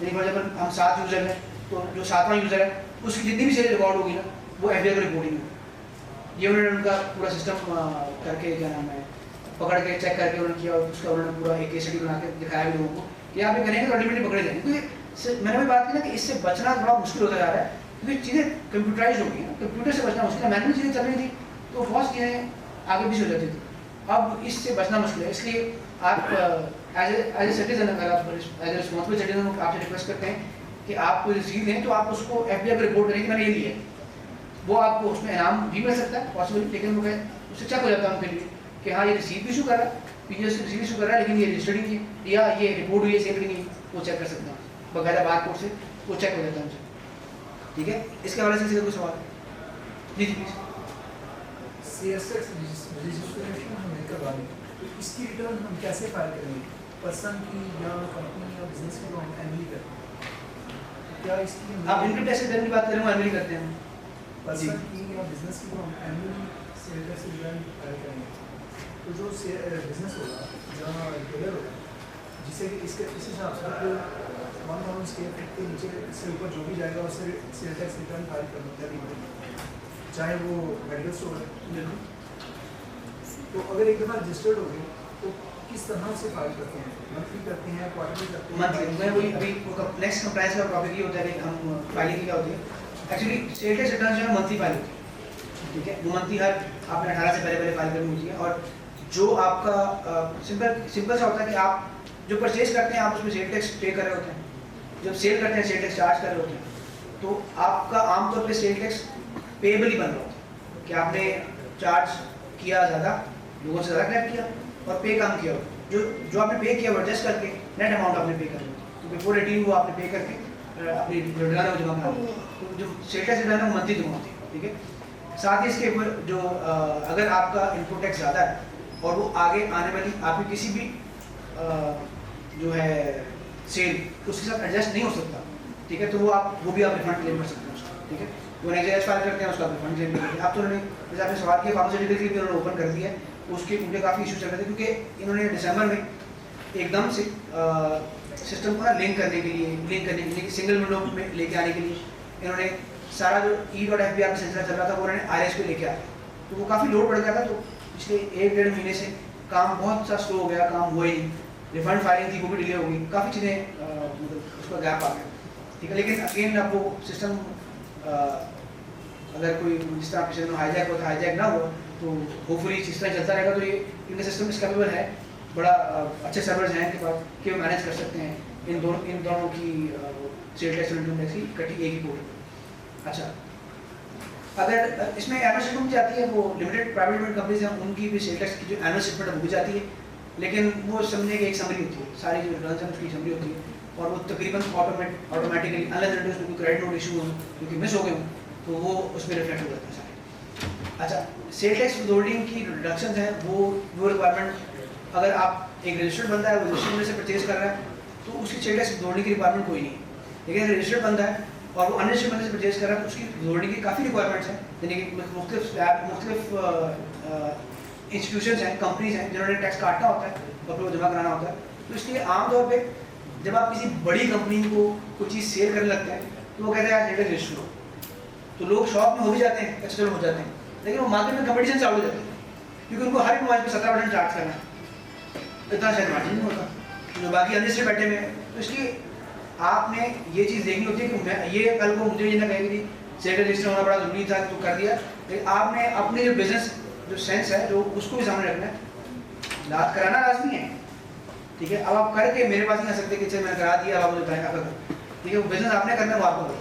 यानी फॉर एग्जाम्पल हम 7 यूज़र हैं, तो जो 7वां यूज़र है उसकी जितनी भी सेल रिकॉर्ड होगी ना वो FBI को रिपोर्टिंग होगी। ये उन्होंने उनका पूरा सिस्टम करके, क्या नाम है, पकड़ के चेक करके उन्होंने किया, उसका उन्होंने पूरा एक केस स्टडी बना के दिखाया भी लोगों को कि आप ये करेंगे तो अल्टीमेटली पकड़े जाएंगे। क्योंकि मैंने भी बात की ना कि इससे बचना थोड़ा मुश्किल होता जा रहा है, क्योंकि चीज़ें कंप्यूटराइज हो गई हैं, कंप्यूटर से बचना मुश्किल है। मैनुअल चीज़ें चल रही थी तो बहुत चीज़ें आगे पीछे हो जाती थी, अब इससे बचना मुश्किल है। इसलिए आप एज ए सिटीजन, अगर आप एज ए रिस्पॉन्सिबल सिटीजन आपसे रिक्वेस्ट करते हैं कि आप कोई रसीद लें तो आप उसको FBI पर रिपोर्ट करें कि मैंने ये लिया है, वो आपको उसमें इनाम भी मिल सकता है पॉसिबल, लेकिन वो उससे चेक हो जाता है उनके लिए कि हाँ ये रिसीव इशू कर रहा है, POS रिसीव इशू कर रहा है, लेकिन ये रजिस्टर्ड नहीं है या ये रिपोर्ट हुई है सेल नहीं, वो चेक कर सकते हैं बकायदा बारकोड से, वो चेक हो जाता है उनसे, ठीक है। इसके हवाले से कोई सवाल? जी जी प्लीज। CSX रजिस्ट्रेशन हमने करवा ली, तो इसकी रिटर्न हम कैसे फाइल करेंगे? पर्सन की या कंपनी या बिजनेस की, तो हम एनुअली करते हैं, क्या इसकी आप इनकम टैक्स रिटर्न की बात करें, वो एनुअली करते हैं। पर्सन की या बिजनेस की तो हम annually sale tax return file करेंगे। तो जो बिजनेस होगा, जहाँ रिटेलर होगा, जिसे कि इसके इस हिसाब से 1000 स्क्वायर फीट के नीचे इससे ऊपर जो भी जाएगा उससे सेल टैक्स रिटर्न फाइल करनी पड़ेगी, चाहे वो मेडिकल स्टोर है। तो अगर एक दफ़ा रजिस्टर्ड हो गई तो किस तरह से फाइल करते हैं? मंथली करते हैं, क्वार्टरली करते हैं? मंथली। मैं वही अभी नेक्स्ट कंप्लायंस का टॉपिक ये होता है कि हम फाइलिंग क्या होती है। एक्चुअली सेल टैक्स रिटर्न जो है मंथली फाइल होती है, ठीक है। वो मंथली हर आपने 18 से पहले फाइल करनी होती है, और जो आपका सिंपल सा होता है कि आप जो परचेज करते हैं आप उसमें सेल टैक्स पे कर रहे होते हैं, जब सेल करते हैं सेल टैक्स चार्ज कर रहे होते हैं, तो आपका आमतौर पे सेल टैक्स पेएबल ही बन रहा होता है कि आपने चार्ज किया ज़्यादा, लोगों से ज़्यादा कलेक्ट किया और पे कम किया, जो आपने पे किया वो एडजस्ट करके नेट अमाउंट आपने पे कर रहे होते हैं। तो बिफोर 18 वो आपने पे करके अपनी रिटर्न है वो जमा कराना। तो जो सेल टैक्स रिटर्न है वो मंथली जमा होती है, ठीक है। साथ ही इसके ऊपर जो अगर आपका इनपुट टैक्स ज़्यादा है और वो आगे आने वाली आपकी किसी भी जो है सेल उसके साथ एडजस्ट नहीं हो सकता, ठीक है, तो वो भी आप रिफंड क्लेम कर सकते हैं उसका, ठीक है। वो नेक्स्ट फाइल करते हैं उसका रिफंड क्लेम करते हैं। अब तो उन्होंने जैसे आपने सवाल किया फार्मास्यूटिकल भी उन्होंने ओपन कर दिया है, उसके उनके काफ़ी इशू चल रहे थे क्योंकि इन्होंने दिसंबर में एकदम से सिस्टम को ना लिंक करने के लिए सिंगल विंडो में लेके आने के लिए इन्होंने सारा जो E.FBR का सिलसिला चल रहा था वो उन्होंने RS पे लेके आया, तो वो काफ़ी लोड बढ़ गया था। तो पिछले 1-1.5 महीने से काम बहुत सा स्लो हो गया, काम हुआ ही नहीं, रिफंड फाइलिंग थी वो भी डिले हो गई, काफ़ी चीज़ें मतलब उसका गैप आ गया, ठीक है। लेकिन अगेन अब वो सिस्टम अगर कोई जिस तरह पिछले में हाईजैक होता है हाईजैक ना हो तो होपफुली इस तरह चलता रहेगा। तो ये इनका सिस्टम स्केलेबल है, बड़ा अच्छे सर्वर्स हैं इनके पास कि वो मैनेज कर सकते हैं इन दोनों की सेल टैक्स और इनकम टैक्स की इकट्ठी एक ही पोर्टल। अच्छा, अगर इसमें एनुअल शिपमेंट जाती है वो लिमिटेड प्राइवेट लिमिटेड कंपनीज हैं, उनकी भी सेल टैक्स की जो एनुअल शिपमेंट है वो भी जाती है, लेकिन वो समझने की एक समरी होती है, सारी जो रिटर्न है उसकी समरी होती है और वो तकरीबन ऑटोमेटिकली अनलेस उसमें कोई क्रेडिट नोट इशू हो क्योंकि मिस हो गए तो वो उसमें रिफ्लेक्ट हो जाता है सारे। अच्छा, सेल टैक्स विथहोल्डिंग की रिडक्शन है वो रिक्वायरमेंट अगर आप एक रजिस्टर्ड बंदा है वो रजिस्टर्ड में से परचेज कर रहा है तो उसकी सेल टैक्स विथहोल्डिंग की रिक्वायरमेंट कोई नहीं है। लेकिन अगर रजिस्टर्ड बंदा है और वो अनरजिस्टर्ड बंदे से परचेज कर रहा है तो उसकी विथहोल्डिंग की काफ़ी रिक्वायरमेंट्स हैं, यानी कि मुख्तलिफ इंस्टीट्यूशन हैं, कंपनीज हैं जिन्होंने टैक्स काटना होता है और फिर वो जमा कराना होता है। तो इसलिए आमतौर पर जब आप किसी बड़ी कंपनी को कोई चीज़ सेल करने लगते हैं तो वो कहते हैं यार सेल रजिस्टर हो, तो लोग शॉप में हो भी जाते हैं, अच्छा चलो हो जाते हैं, लेकिन वो मार्केट में कंपटीशन चालू हो जाता है क्योंकि उनको हर एक मोबाइल पर 17% चार्ज करना है, इतना शायद मार्जिन नहीं होता जो बाकी अन्य से बैठे हुए हैं। तो इसलिए आपने ये चीज़ देखनी होती है कि मैं ये कल को मुझे ये ना कहे कि सेल रजिस्टर होना बड़ा जरूरी था तो कर दिया, लेकिन आपने अपने जो बिजनेस जो सेंस है जो उसको भी सामने रखना है। लाभ कराना लाजमी है, ठीक है। अब आप करके मेरे पास नहीं आ सकते कि चल मैंने करा दिया आप मुझे बताएं आपका, ठीक है। वो बिजनेस आपने करना है वो आपको करो।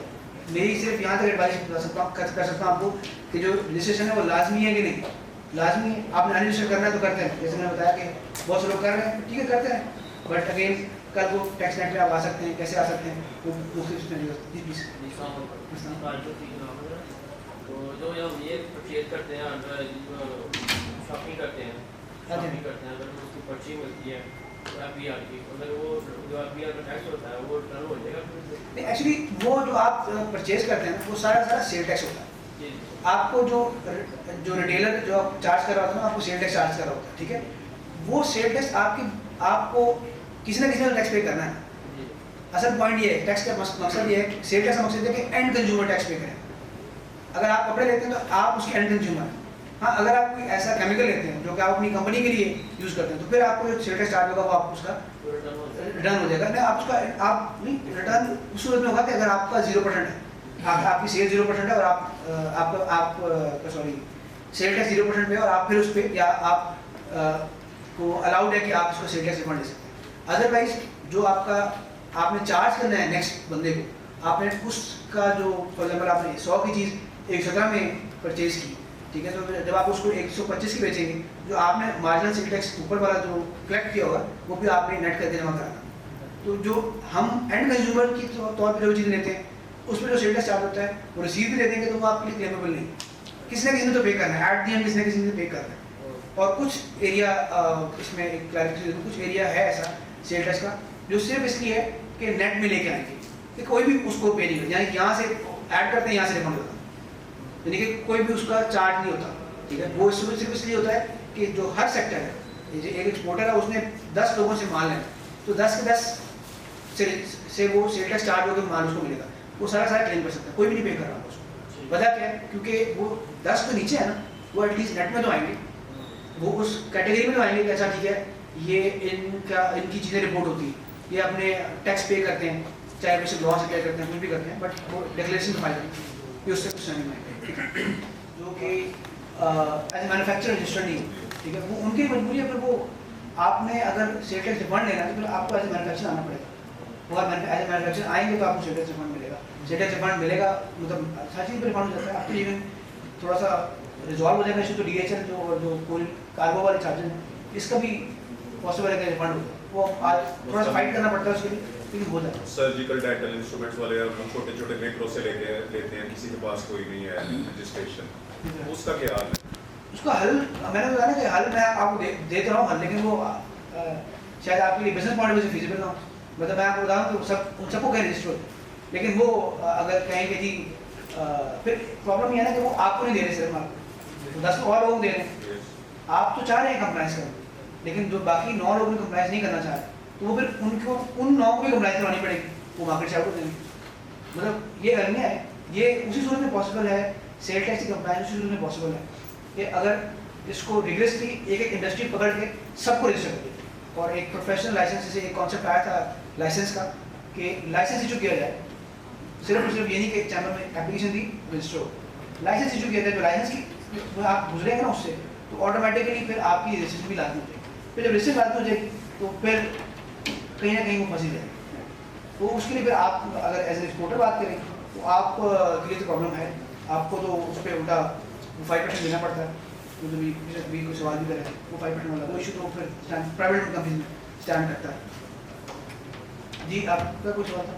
मेरी सिर्फ यहाँ तक एडवाइस कर सकता हूँ आपको कि जो रजिस्ट्रेशन है वो लाजमी है कि नहीं, लाजमी है। आपने अनरजिस्टर करना है तो करते हैं, जैसे मैंने बताया कि बहुत से लोग कर रहे हैं, ठीक है करते हैं, बट अगेन कल को टैक्स नेट पे आप आ सकते हैं, कैसे आ सकते हैं वो तो जो हम ये परचेज करते हैं शॉपिंग करते हैं अगर उसकी पर्ची मिलती है FBR की, अगर वो जो FBR का टैक्स होता है वो टर्न हो जाएगा। नहीं, एक्चुअली वो जो आप परचेज करते हैं वो सारा सेल टैक्स होता है। आपको जो रिटेलर जो आप चार्ज कर रहा होता है ना आपको सेल टैक्स चार्ज कर रहा होता है, ठीक है। वो सेल टैक्स आपको किसी ना किसी ने टैक्स पे करना है। असल पॉइंट ये है, टैक्स का मकसद ये है, सेल टैक्स का मकसद है कि एंड कंज्यूमर टैक्स पे करें। अगर आप कपड़े लेते हैं तो आप उसके एंड कंज्यूमर हैं। हाँ, अगर आप कोई ऐसा केमिकल लेते हैं जो कि आप अपनी कंपनी के लिए यूज़ करते हैं तो फिर आपको जो सेल टैक्स चार्ज होगा वो आप उसका रिटर्न हो जाएगा। नहीं, आप उसका आप नहीं रिटर्न उस सूरत में होगा कि अगर आपका 0% है, आपकी सेल 0% है और आप सॉरी सेल टैक्स 0% पे और आप फिर उस पर या आप को अलाउड है कि आप उसको सेल टैक्स रिफंड ले सकते हैं। अदरवाइज जो आपने चार्ज करना है नेक्स्ट बंदे को, आपने उसका जो फॉर एग्जाम्पल आपने 100 की चीज़ 117 में परचेज की, ठीक है, तो जब आप उसको 125 की बेचेंगे जो आपने मार्जिनल सेल टैक्स ऊपर वाला जो कलेक्ट किया होगा वो भी आपने नेट करके जमा कराना। तो जो हम एंड कंज्यूमर की तौर पर जो चीज़ लेते हैं उस पर जो सेल टैक्स चार्ज होता है वो रिसीव भी दे देंगे तो वो आपके लिए क्लेमेबल नहीं, किसी ना किसी ने तो पे करना है, एट दी एंड किसी ना किसी ने पे करना है। और कुछ एरिया इसमें एक क्लैरिफिकेशन, कुछ एरिया है ऐसा सेल टैक्स का जो सिर्फ इसलिए है कि नेट में लेके आएंगे कि कोई भी उसको पे नहीं, यानी यहाँ से ऐड करते हैं यहाँ से रिफंड होता है, यानी कि कोई भी उसका चार्ज नहीं होता, ठीक है। वो सिर्फ इसलिए होता है कि जो हर सेक्टर है, एक एक्सपोर्टर है उसने 10 लोगों से माल लेना तो 10 के 10 से वो सेल टैक्स चार्ज होकर माल उसको मिलेगा, वो सारा क्लेम कर सकता है, कोई भी नहीं पे कर रहा उसको। वजह क्या है, क्योंकि वो 10 तो नीचे है ना, वो एटलीस्ट नेट में तो आएंगे, वो उस कैटेगरी में तो आएंगे कि अच्छा ठीक है ये इनकी चीज़ें रिपोर्ट होती है, ये अपने टैक्स पे करते हैं, चाहे वैसे लॉ से क्या करते हैं कुछ भी करते हैं, बट वो डिक्लेरेशन फाइल करते हैं कि उससे कुछ नहीं आएगा, जो कि एज ए मैन्युफैक्चरर रजिस्टर्ड नहीं, ठीक है। वो उनकी मजबूरी है, फिर वो आपने अगर सेल टैक्स रिफंड लेना है तो फिर आपको एज ए मैन्युफैक्चरर आना पड़ेगा, और एज ए मैन्युफैक्चरर आएंगे तो आपको सेल टैक्स रिफंड मिलेगा। सेल टैक्स रिफंड मिलेगा मतलब हर चीज़ पर रिफंड हो जाता है, आपको इवन थोड़ा सा रिजॉल्व हो जाएगा इशू, तो DHL जो कोई कार्गो वाले चार्जेस हैं इसका भी पॉसिबल है कि रिफंड हो जाए। वो आज थोड़ा सा फाइट करना पड़ता है उसके लिए, लेकिन हो जाता है। सर्जिकल डेंटल इंस्ट्रूमेंट्स वाले हम छोटे छोटे मेकरों से लेते हैं, किसी के पास कोई नहीं है रजिस्ट्रेशन, उसका क्या हाल है? उसका हल मैंने बताया ना कि हल मैं आपको देता रहा हूँ हल, लेकिन वो शायद आपके लिए बिजनेस पॉइंट ऑफ व्यू से फिजिबल ना हो। मतलब मैं आपको बताऊँ कि सब उन सबको कहीं रजिस्टर होता है, लेकिन वो अगर कहें कि जी फिर प्रॉब्लम ये है ना कि वो आपको नहीं दे रहे सिर्फ आपको, 10 और लोगों को दे रहे हैं। आप तो चाह रहे हैं कंप्लाइंस करना, लेकिन जो बाकी 9 लोग भी कंप्लाइंस नहीं करना चाह रहे, तो वो फिर उनको उन 9 को भी कंप्लाइंस करवानी पड़ेगी, वो मार्केट से आउट हो जाएंगे। मतलब ये अलमिया है, ये उसी सूरत में पॉसिबल है, सेल टैक्स की कंप्लाइंस उसी सूरत में पॉसिबल है कि अगर इसको रिगरसली एक एक इंडस्ट्री पकड़ के सबको रजिस्टर कर दे। और एक प्रोफेशनल लाइसेंस से एक कॉन्सेप्ट आया था लाइसेंस का कि लाइसेंस इशू किया जाए, सिर्फ और सिर्फ ये नहीं कि एक चैनल में एप्लीकेशन दी रजिस्टर हो, लाइसेंस इशू किया जाए। जो लाइसेंस की आप गुजरेंगे ना उससे, तो ऑटोमेटिकली फिर आपकी रजिस्ट्रेशन भी लाजमी हो जाएगी। फिर जब रजिस्ट्रेशन लाजमी हो जाएगी तो फिर कहीं ना कहीं वो फंसी जाएगी। तो उसके लिए फिर आप अगर एज ए एक्सपोर्टर बात करें तो आप के लिए तो प्रॉब्लम है, आपको तो उस पर उल्टा 5% देना पड़ता है। तो भी कोई सवाल भी करे वो 5% वाला वो इशू तो फिर प्राइवेट कंपनी में स्टैंड करता है। जी आपका कुछ सवाल था?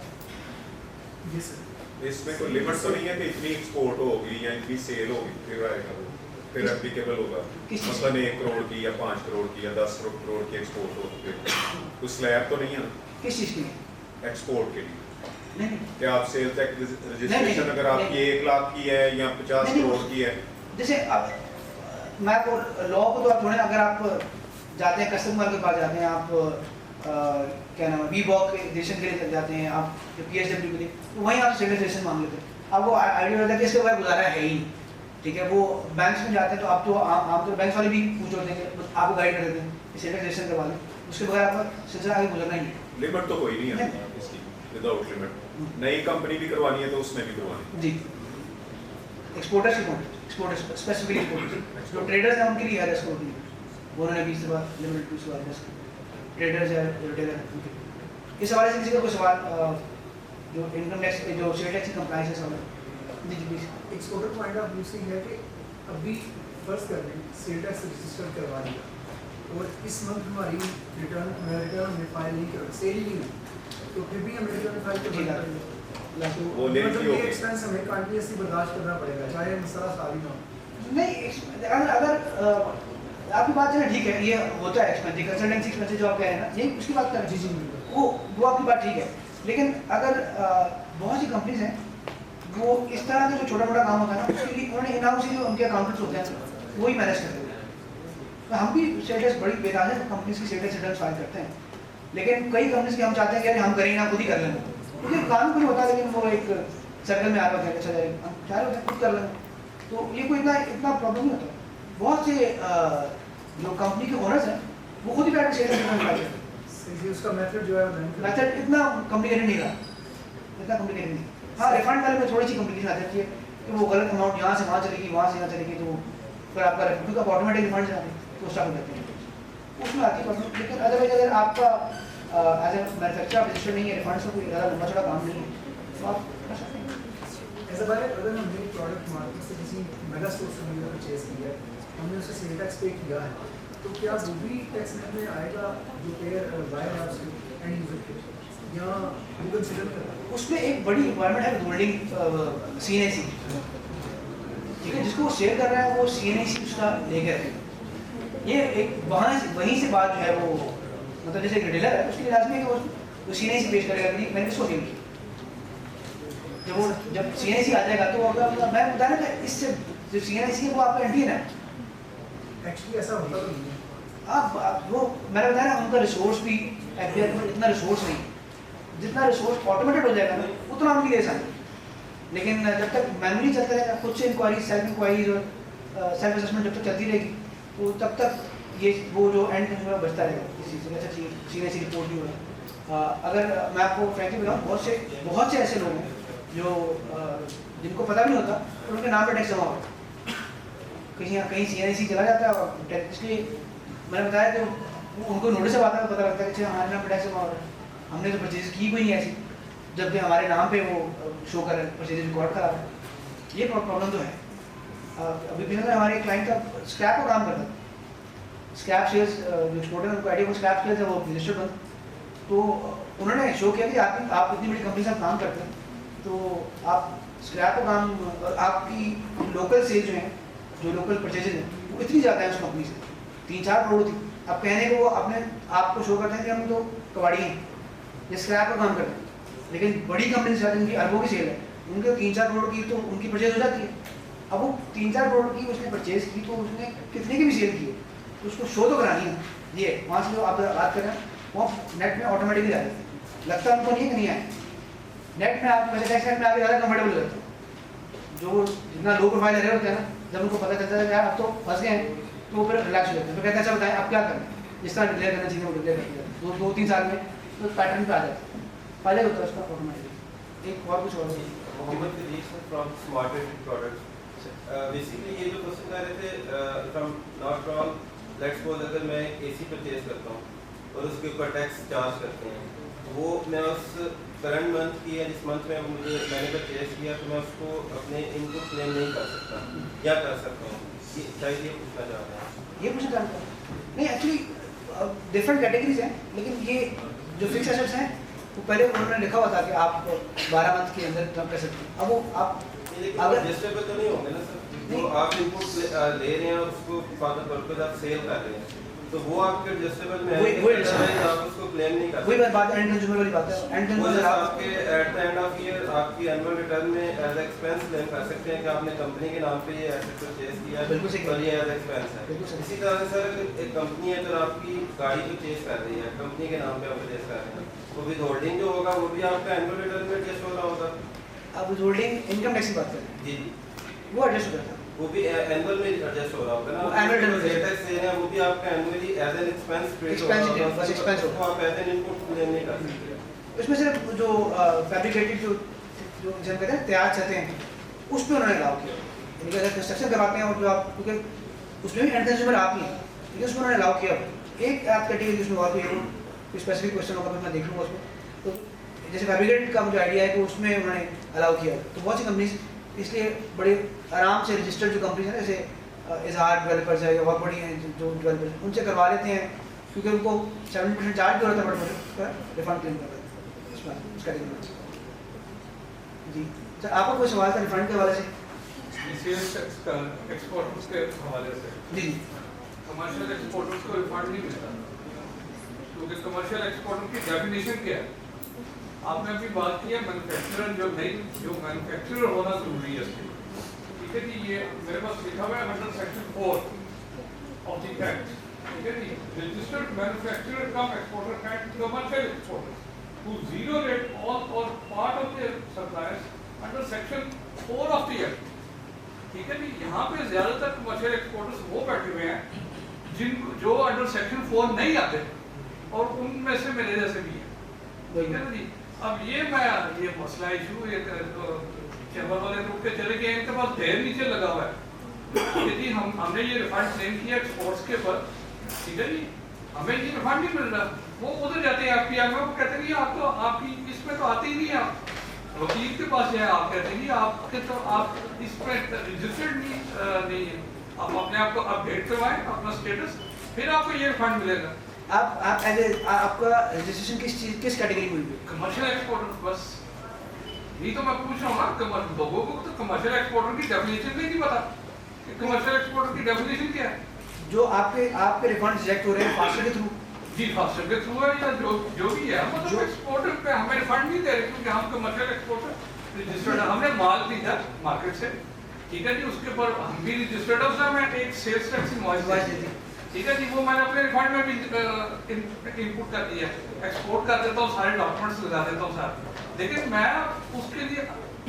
जी सर। इसमें कोई लिमिट तो नहीं है कि इतनी एक्सपोर्ट होगी या इतनी सेल होगी फिर आएगा वो, फिर एप्लीकेबल होगा? मतलब 1 करोड़ की या 5 करोड़ की या 10 करोड़ की एक्सपोर्ट हो, कोई स्लैब तो नहीं है ना किस चीज़ के लिए? एक्सपोर्ट के लिए? नहीं कि आप सेल टैक्स रजिस्ट्रेशन अगर आपकी 1 लाख की है या 50 करोड़ की है, जैसे अब मैं आपको लॉ को तो आप थोड़े, अगर आप जाते हैं कस्टमर के पास जाते हैं, आप क्या नाम है वी-वॉक रजिस्ट्रेशन के लिए जाते हैं, आप PSW के लिए, तो वहीं आप सेल रजिस्ट्रेशन मांग लेते हैं। आपको आइडिया होता है कि इसके बगैर गुजारा है ही नहीं, ठीक है। वो बैंक्स में जाते हैं तो आप तो आमतौर बैंक वाले भी पूछ होते हैं कि आपको गाइड कर देते हैं कि सेल रजिस्ट्रेशन करवा लें, उसके बगैर आपका सिलसिला आगे गुजरना ही है। लिमिट तो कोई नहीं है इसकी, विदाउट लिमिट। नई कंपनी भी करवानी है तो उसमें भी करवानी जी। एक्सपोर्टर्स की कौन? एक्सपोर्टर्स स्पेसिफिकली एक्सपोर्टर्स, जो ट्रेडर्स हैं उनके लिए है एक्सपोर्ट नहीं, उन्होंने 20 बार लिमिटेड 20 बार बस ट्रेडर्स है रिटेलर। इस हवाले से किसी का कोई सवाल जो इनकम टैक्स जो सेल टैक्स की कंप्लायंस है सवाल? जी जी please. Exporter point of view से ये है कि अभी फर्स्ट कर लें सेल टैक्स रजिस्टर करवा दिया और इस मंथ हमारी रिटर्न में फाइल नहीं कर सेल ही नहीं हुई, तो फिर भी हम रिटर्न फाइल कर वो लेट मतलब ही ये होगी। एक्सपेंस हमें कंटिन्यूसली बर्दाश्त करना पड़ेगा, चाहे मसला सारी ना हो। नहीं अगर आपकी बात है ना, ठीक है, ये होता है एक्सपेंस, कंसल्टेंसी एक्सपेंस जो आप कह रहे हैं ना, यही उसकी बात कर रहे हैं। जी जी बिल्कुल। वो आपकी बात ठीक है, लेकिन अगर बहुत सी कंपनीज हैं वो इस तरह का जो छोटा मोटा काम होता है ना, उसके लिए उन्होंने इन हाउस ही जो उनके अकाउंटेंट्स होते हैं वही मैनेज करते हैं। तो हम भी सेल टैक्स बड़ी बेकार है कंपनीज की सेल टैक्स रिटर्न फाइल करते हैं, लेकिन कई कंपनीज के हम चाहते हैं कि हम करें ना, खुद ही कर लेंगे, क्योंकि काम भी होता है, लेकिन वो एक सर्कल में आ रहा है, अच्छा जाएगा, हम चाह रहे होते हैं खुद कर लेंगे, तो ये कोई इतना प्रॉब्लम नहीं होता। बहुत से जो कंपनी के ओनर्स हैं वो खुद ही बैठ के सेल टैक्स रिटर्न फाइल करते हैं। उसका मेथड जो है मेथड इतना कॉम्प्लिकेटेड नहीं रहा, इतना कॉम्प्लिकेटेड नहीं। हाँ, रिफंड वाले में थोड़ी सी कॉम्प्लिकेशन आ जाती है कि वो गलत अमाउंट यहाँ से वहाँ चलेगी, वहाँ से यहाँ चलेगी, तो फिर आपका क्योंकि आप ऑटोमेटिक रिफंड से आते हैं तो स्टार्ट हो जाते हैं, उसमें आती है प्रॉब्लम। लेकिन अदरवाइज अगर आपका एज ए मैन्युफैक्चर रजिस्टर नहीं है, रिफंड से कोई ज़्यादा लंबा चौड़ा काम नहीं है, तो आप कर सकते हैं। ऐसा बात है, अगर हमने प्रोडक्ट मार्केट से किसी मेगा स्टोर से हमने परचेज किया है, हमने उसे सेल टैक्स पे किया है, तो क्या वो भी टैक्स नेट में आएगा जो पेयर बायर है उसके एंड यूजर के, या वो कंसीडर करता है? उसमें एक बड़ी रिक्वायरमेंट है होल्डिंग CNAC, ठीक है, जिसको वो शेयर कर रहा है वो CNAC उसका लेकर है। ये एक वहीं से बात जो है वो, मतलब जैसे एक रिटेलर है उसके लिए लाजमी है कि वो CNAC पेश करेगा कि मैंने किसको सेल किया। जब CNAC आ जाएगा तो अगर मैं बताया ना कि इससे जो CNAC है वो आपका इंडियन है। एक्चुअली ऐसा होता तो नहीं है। आप वो मैंने बताया ना, उनका रिसोर्स भी FDI में इतना रिसोर्स नहीं, जितना रिसोर्स ऑटोमेटेड हो जाएगा ना उतना उनके लिए आसान है। लेकिन जब तक मैनुअली चलता रहेगा, खुद से इंक्वायरी, सेल्फ इंक्वायरीज और सेल्फ असेसमेंट जब तक चलती रहेगी, तो तब तक ये वो जो एंड कंज्यूमर बचता रहेगा इस चीज़ से, अच्छा CNAC रिपोर्ट नहीं हो रहा। अगर मैं आपको फ्रैंकली बताऊँ, बहुत से ऐसे लोग हैं जो जिनको पता नहीं होता और उनके नाम पर टैक्स जमा होता है, कहीं CNAC चला जाता है और टैक्स, इसलिए मैंने बताया कि उनको नोटिस से आता है, पता लगता है कि हमारे नाम पर टैक्स जमा हो रहा है, हमने तो परचेज की कोई नहीं ऐसी, जबकि हमारे नाम पे वो शो कर रहे हैं, परचेज रिकॉर्ड खराब है। ये प्रॉब्लम तो है। अभी भी हमारे क्लाइंट का स्क्रैप का काम करता है, स्क्रैप सेल्स जो एक्सपोर्टर है उनको आइडिया वो स्क्रैप सेल्स है वो रजिस्टर्ड बंद, तो उन्होंने शो किया कि आप इतनी बड़ी कंपनी से काम करते हैं तो आप स्क्रैप का काम, आपकी लोकल सेल जो है, जो लोकल परचेजेज हैं वो इतनी ज़्यादा है उस कंपनी से, 3-4 करोड़ थी। अब कहने को वो अपने आपको शो करते हैं कि हम तो कबाड़ी हैं, ये स्क्रैप का काम करते हैं, लेकिन बड़ी कंपनी से जिनकी अरबों की सेल है उनके 3-4 करोड़ की तो उनकी परचेज हो जाती है। अब वो 3-4 करोड़ की उसने परचेज की तो उसने कितने की भी सेल की है तो उसको शो तो करानी है। ये वहाँ से जो आप बात करें वो नेट में ऑटोमेटिकली आ जाती है, लगता है उनको नहीं है कि नहीं आए नेट में। आप वैसे टैक्स नेट में आके ज़्यादा कंफर्टेबल हो जाते हैं, जो जितना लो प्रोफाइल एरिया होता है ना, जब उनको पता चलता है कि यार अब तो फंस गए हैं तो फिर रिलैक्स हो जाते हैं, तो कहते हैं अच्छा बताएं अब क्या करना है, जिस तरह डिक्लेयर करना चाहिए वो डिक्लेयर करते हैं 2-3 साल में तो पैटर्न पे आ जाता है, पहले होता है उसका ऑटोमेटिकली। एक और कुछ और Mohammed Qadir from smart rated products. Basically ये जो क्वेश्चन कर रहे थे, if I am not wrong, let's suppose अगर मैं एसी परचेज करता हूँ और उसके ऊपर टैक्स चार्ज करते हैं, वो मैं उस करंट मंथ की या जिस मंथ में मैंने परचेज किया तो मैं उसको अपने इनपुट क्लेम नहीं कर सकता या कर सकता हूँ, शायद ये पूछना चाह रहे हैं। ये पूछना चाहता हूँ नहीं, एक्चुअली डिफरेंट कैटेगरीज हैं, लेकिन ये जो फिक्स एसेट्स हैं वो पहले उन्होंने लिखा हुआ था कि आप 12 मंथ के अंदर कर सकते हैं। अब वो आप अगर एडजस्टेबल तो नहीं होंगे ना सर, जो आप इनपुट ले रहे हैं और उसको फादर पर्पस आप सेल कर रहे हैं तो वो आपके एडजस्टेबल में है, आप उसको क्लेम नहीं कर सकते। वही बात एंड कंज्यूमर वाली बात है। एंड कंज्यूमर आपके at the end of year आपकी एनुअल रिटर्न में एज एक्सपेंस क्लेम कर सकते हैं कि आपने कंपनी के नाम पे ये एसेट परचेज किया है और ये एज एक्सपेंस है। इसी तरह से सर एक कंपनी है जो आपकी गाड़ी परचेज कर रही है, कंपनी के नाम पे आप परचेज कर रहे हैं, तो विद होल्डिंग जो होगा वो भी आपका एनुअल रिटर्न में एडजस्ट हो रहा होगा। अब विद होल्डिंग इनकम टैक्स की बात करें जी वो एडजस्ट हो जाता है, वो भी एनुअल में एडजस्ट हो रहा होगा ना, एनुअल रिटर्न टैक्स से है वो भी आपका annually as an expense expense होगा, आप एज एन इनपुट क्लेम नहीं कर सकते। उसमें सिर्फ जो फैब्रिकेटेड जो जिसे कहते हैं तैयार छतें हैं उस पर उन्होंने अलाउ किया, यानी कि अगर कंस्ट्रक्शन करवाते हैं और जो आप क्योंकि उसमें भी एंड कंज्यूमर आप ही हैं, लेकिन उसमें उन्होंने अलाउ किया। एक आप कैटेगरी उसमें और कोई स्पेसिफिक क्वेश्चन होगा फिर मैं देख लूँगा उसमें, तो जैसे फैब्रिकेटेड का मुझे आइडिया है कि उसमें उन्होंने अलाउ किया, तो बहुत सी कंपनीज इसलिए बड़े आराम से रजिस्टर्ड जो कंपनीज हैं जैसे इजहार डेवलपर्स है या बहुत बड़ी हैं जो डेवलपर्स उनसे करवा लेते हैं, क्योंकि उनको 70% चार्ज भी होता है बट उसका रिफंड क्लेम कर रहे हैं उस कैटेगरी में। जी सर आपका कोई सवाल था रिफंड के हवाले से? एक्सपोर्टर्स के हवाले से जी जी कमर्शियल एक्सपोर्टर्स को रिफंड नहीं मिलता, क्योंकि कमर्शियल एक्सपोर्टर की डेफिनेशन क्या है? आपने अभी बात की है मैन्युफैक्चरर जो मैन्युफैक्चरर होना जरूरी है, ठीक है जी। ये मेरे पास लिखा हुआ है under section 4 of the act, ठीक है जी, registered manufacturer cum exporter and commercial exporter who zero rate all or part of their suppliers under section 4 of the act, ठीक है जी। यहाँ पे ज्यादातर कमर्शियल एक्सपोर्टर्स वो बैठे हुए हैं जो अंडर सेक्शन 4 नहीं आते और उनमें से मेरे जैसे भी है, ठीक है ना जी। अब ये मसला इशू चैम्बर वाले रुक के चले गए, इनके पास ढेर नीचे लगा हुआ है, यदि हमने ये रिफंड क्लेम किया एक्सपोर्ट्स के ऊपर, ठीक है जी, हमें ये रिफंड नहीं मिल रहा, वो उधर जाते हैं आपकी में, वो कहते हैं आप तो आपकी इसमें तो आते ही नहीं, आप वकील के पास जाए, आप कहते हैं आपके तो आप इसमें रजिस्टर्ड नहीं है, आप अपने आप को अपडेट करवाएं अपना स्टेटस, फिर आपको ये रिफंड मिलेगा। आप आपका रजिस्ट्रेशन किस कैटेगरी में हुई? कमर्शियल एक्सपोर्टर, बस यही तो मैं पूछ रहा हूँ ना। लोगों को तो कमर्शियल एक्सपोर्टर की डेफिनेशन नहीं पता कि कमर्शियल एक्सपोर्टर की डेफिनेशन क्या है। जो आपके रिफंड रिजेक्ट हो रहे हैं फास्टर के थ्रू? जी फास्टर के थ्रू है या जो भी है, मतलब एक्सपोर्टर पे हमें रिफंड नहीं दे रहे क्योंकि हम कमर्शियल एक्सपोर्टर रजिस्टर्ड, हमने माल खरीदा मार्केट से, ठीक है जी, उसके ऊपर हम भी रजिस्टर्ड है, उसमें हमें एक सेल्स टैक्स इनवॉइस दी, ठीक है जी, वो मैंने अपने रिफंड में भी इनपुट कर दिया, एक्सपोर्ट कर देता हूँ, सारे डॉक्यूमेंट्स लगा देता हूँ साथ, लेकिन मैं उसके लिए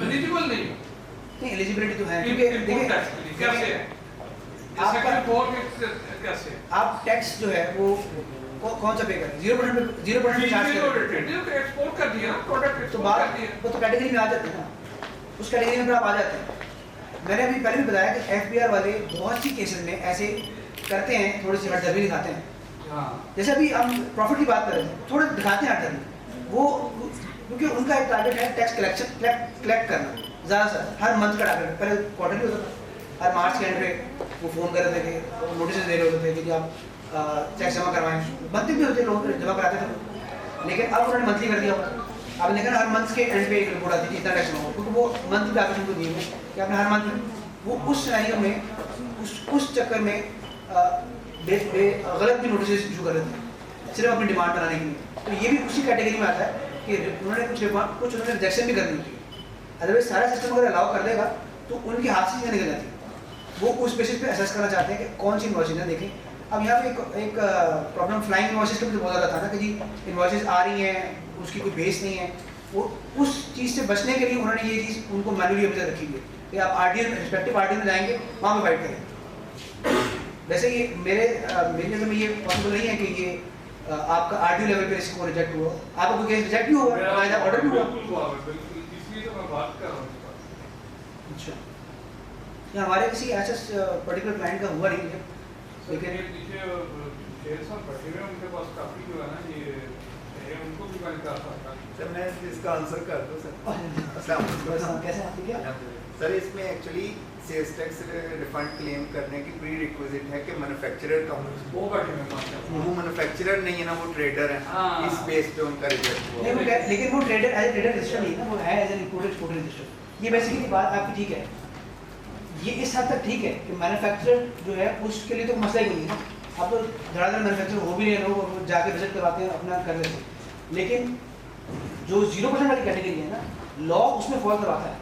एलिजिबल नहीं हूँ। नहीं एलिजिबिलिटी तो है, क्योंकि कैसे है कैसे आप टैक्स जो है वो कौन सा पे करें? 0% चार्ज एक्सपोर्ट कर दिया प्रोडक्ट, तो बात वो तो कैटेगरी में आ जाते हैं ना, उस कैटेगरी में आप आ जाते हैं। मैंने अभी पहले भी बताया कि FBR वाले बहुत सी केसेस में ऐसे करते हैं, थोड़ी सी हटदर्मी दिखाते हैं। जैसे अभी हम प्रॉफिट की बात कर रहे थे, थोड़े दिखाते हैं हटदर्मी, वो क्योंकि उनका एक टारगेट है टैक्स कलेक्ट करना, ज़्यादा हर मंथ का टारगेट, पहले क्वार्टरली होता था, हर मार्च के एंड पे वो फ़ोन कर रहे थे कि नोटिस दे रहे होते थे कि आप टैक्स जमा करवाएं, मंथली भी होते लोग जमा कराते थे, लेकिन अब उन्होंने मंथली कर दिया हुआ। आपने देखा ना हर मंथ के एंड पे एक रिपोर्ट आती है इतना टैक्स जमा हो, क्योंकि वो मंथली पे आपको दिए हुए कि आपने हर मंथ वो उस सिनेरियो में उस चक्कर में गलत भी नोटिस इशू कर रहे थे सिर्फ अपनी डिमांड बनाने के लिए। तो ये भी उसी कैटेगरी में आता है कि उन्होंने कुछ उन्होंने रिजेक्शन भी करनी होती है, अदरवाइज सारा सिस्टम अगर अलाउ कर देगा तो उनके हाथ से चीज़ें निकल जाती है। वो उस बेसिस पे असेस करना चाहते हैं कि कौन सी इन्वॉइसेज है। देखें अब यहाँ पे एक प्रॉब्लम फ्लाइंग इन्वॉइसेज का भी बहुत ज़्यादा था ना कि जी इन्वॉइसेज आ रही हैं उसकी कोई बेस नहीं है। वो उस चीज़ से बचने के लिए उन्होंने ये चीज़ उनको मैनुअली अपने रखी हुई है कि आप RTO रिस्पेक्टिव RTO में जाएंगे वहाँ पे फाइट करें। वैसे ये मेरी नज़र में ये पॉसिबल नहीं है कि ये आपका RTO लेवल पे इसको रिजेक्ट हुआ, आपका कोई केस रिजेक्ट भी हुआ, ऑर्डर भी हुआ। बिल्कुल, इसलिए तो मैं बात कर रहा हूँ। अच्छा, या हमारे किसी ऐसा पर्टिकुलर क्लाइंट का हुआ नहीं है, लेकिन नीचे शेर साहब बैठे हुए उनके पास काफ़ी जो है ना ये उनको भी मैं कर सकता हूँ। सर मैं इसका आंसर कर दूँ सर। कैसे आपकी क्या सर इसमें actually sales tax refund claim करने की प्री रिक्विजिट है कि मैन्युफैक्चरर का वो बैठे हुए वो मैन्युफैक्चरर नहीं है ना, वो ट्रेडर है, इस बेस पे उनका रिजेक्ट हुआ। लेकिन वो trader as a trader register नहीं है ना, वो है as an importer exporter register. ये बेसिकली बात आपकी ठीक है, ये इस हद तक ठीक है कि मैन्युफैक्चरर जो है उसके लिए तो मसला ही नहीं है। अब तो धड़ाधड़ मैन्युफैक्चरर हो भी नहीं है, लोग जाके विजिट करवाते हैं अपना कर लेते हैं। लेकिन जो 0% वाली कैटेगरी है ना, लॉ उसमें फॉल करवाता है।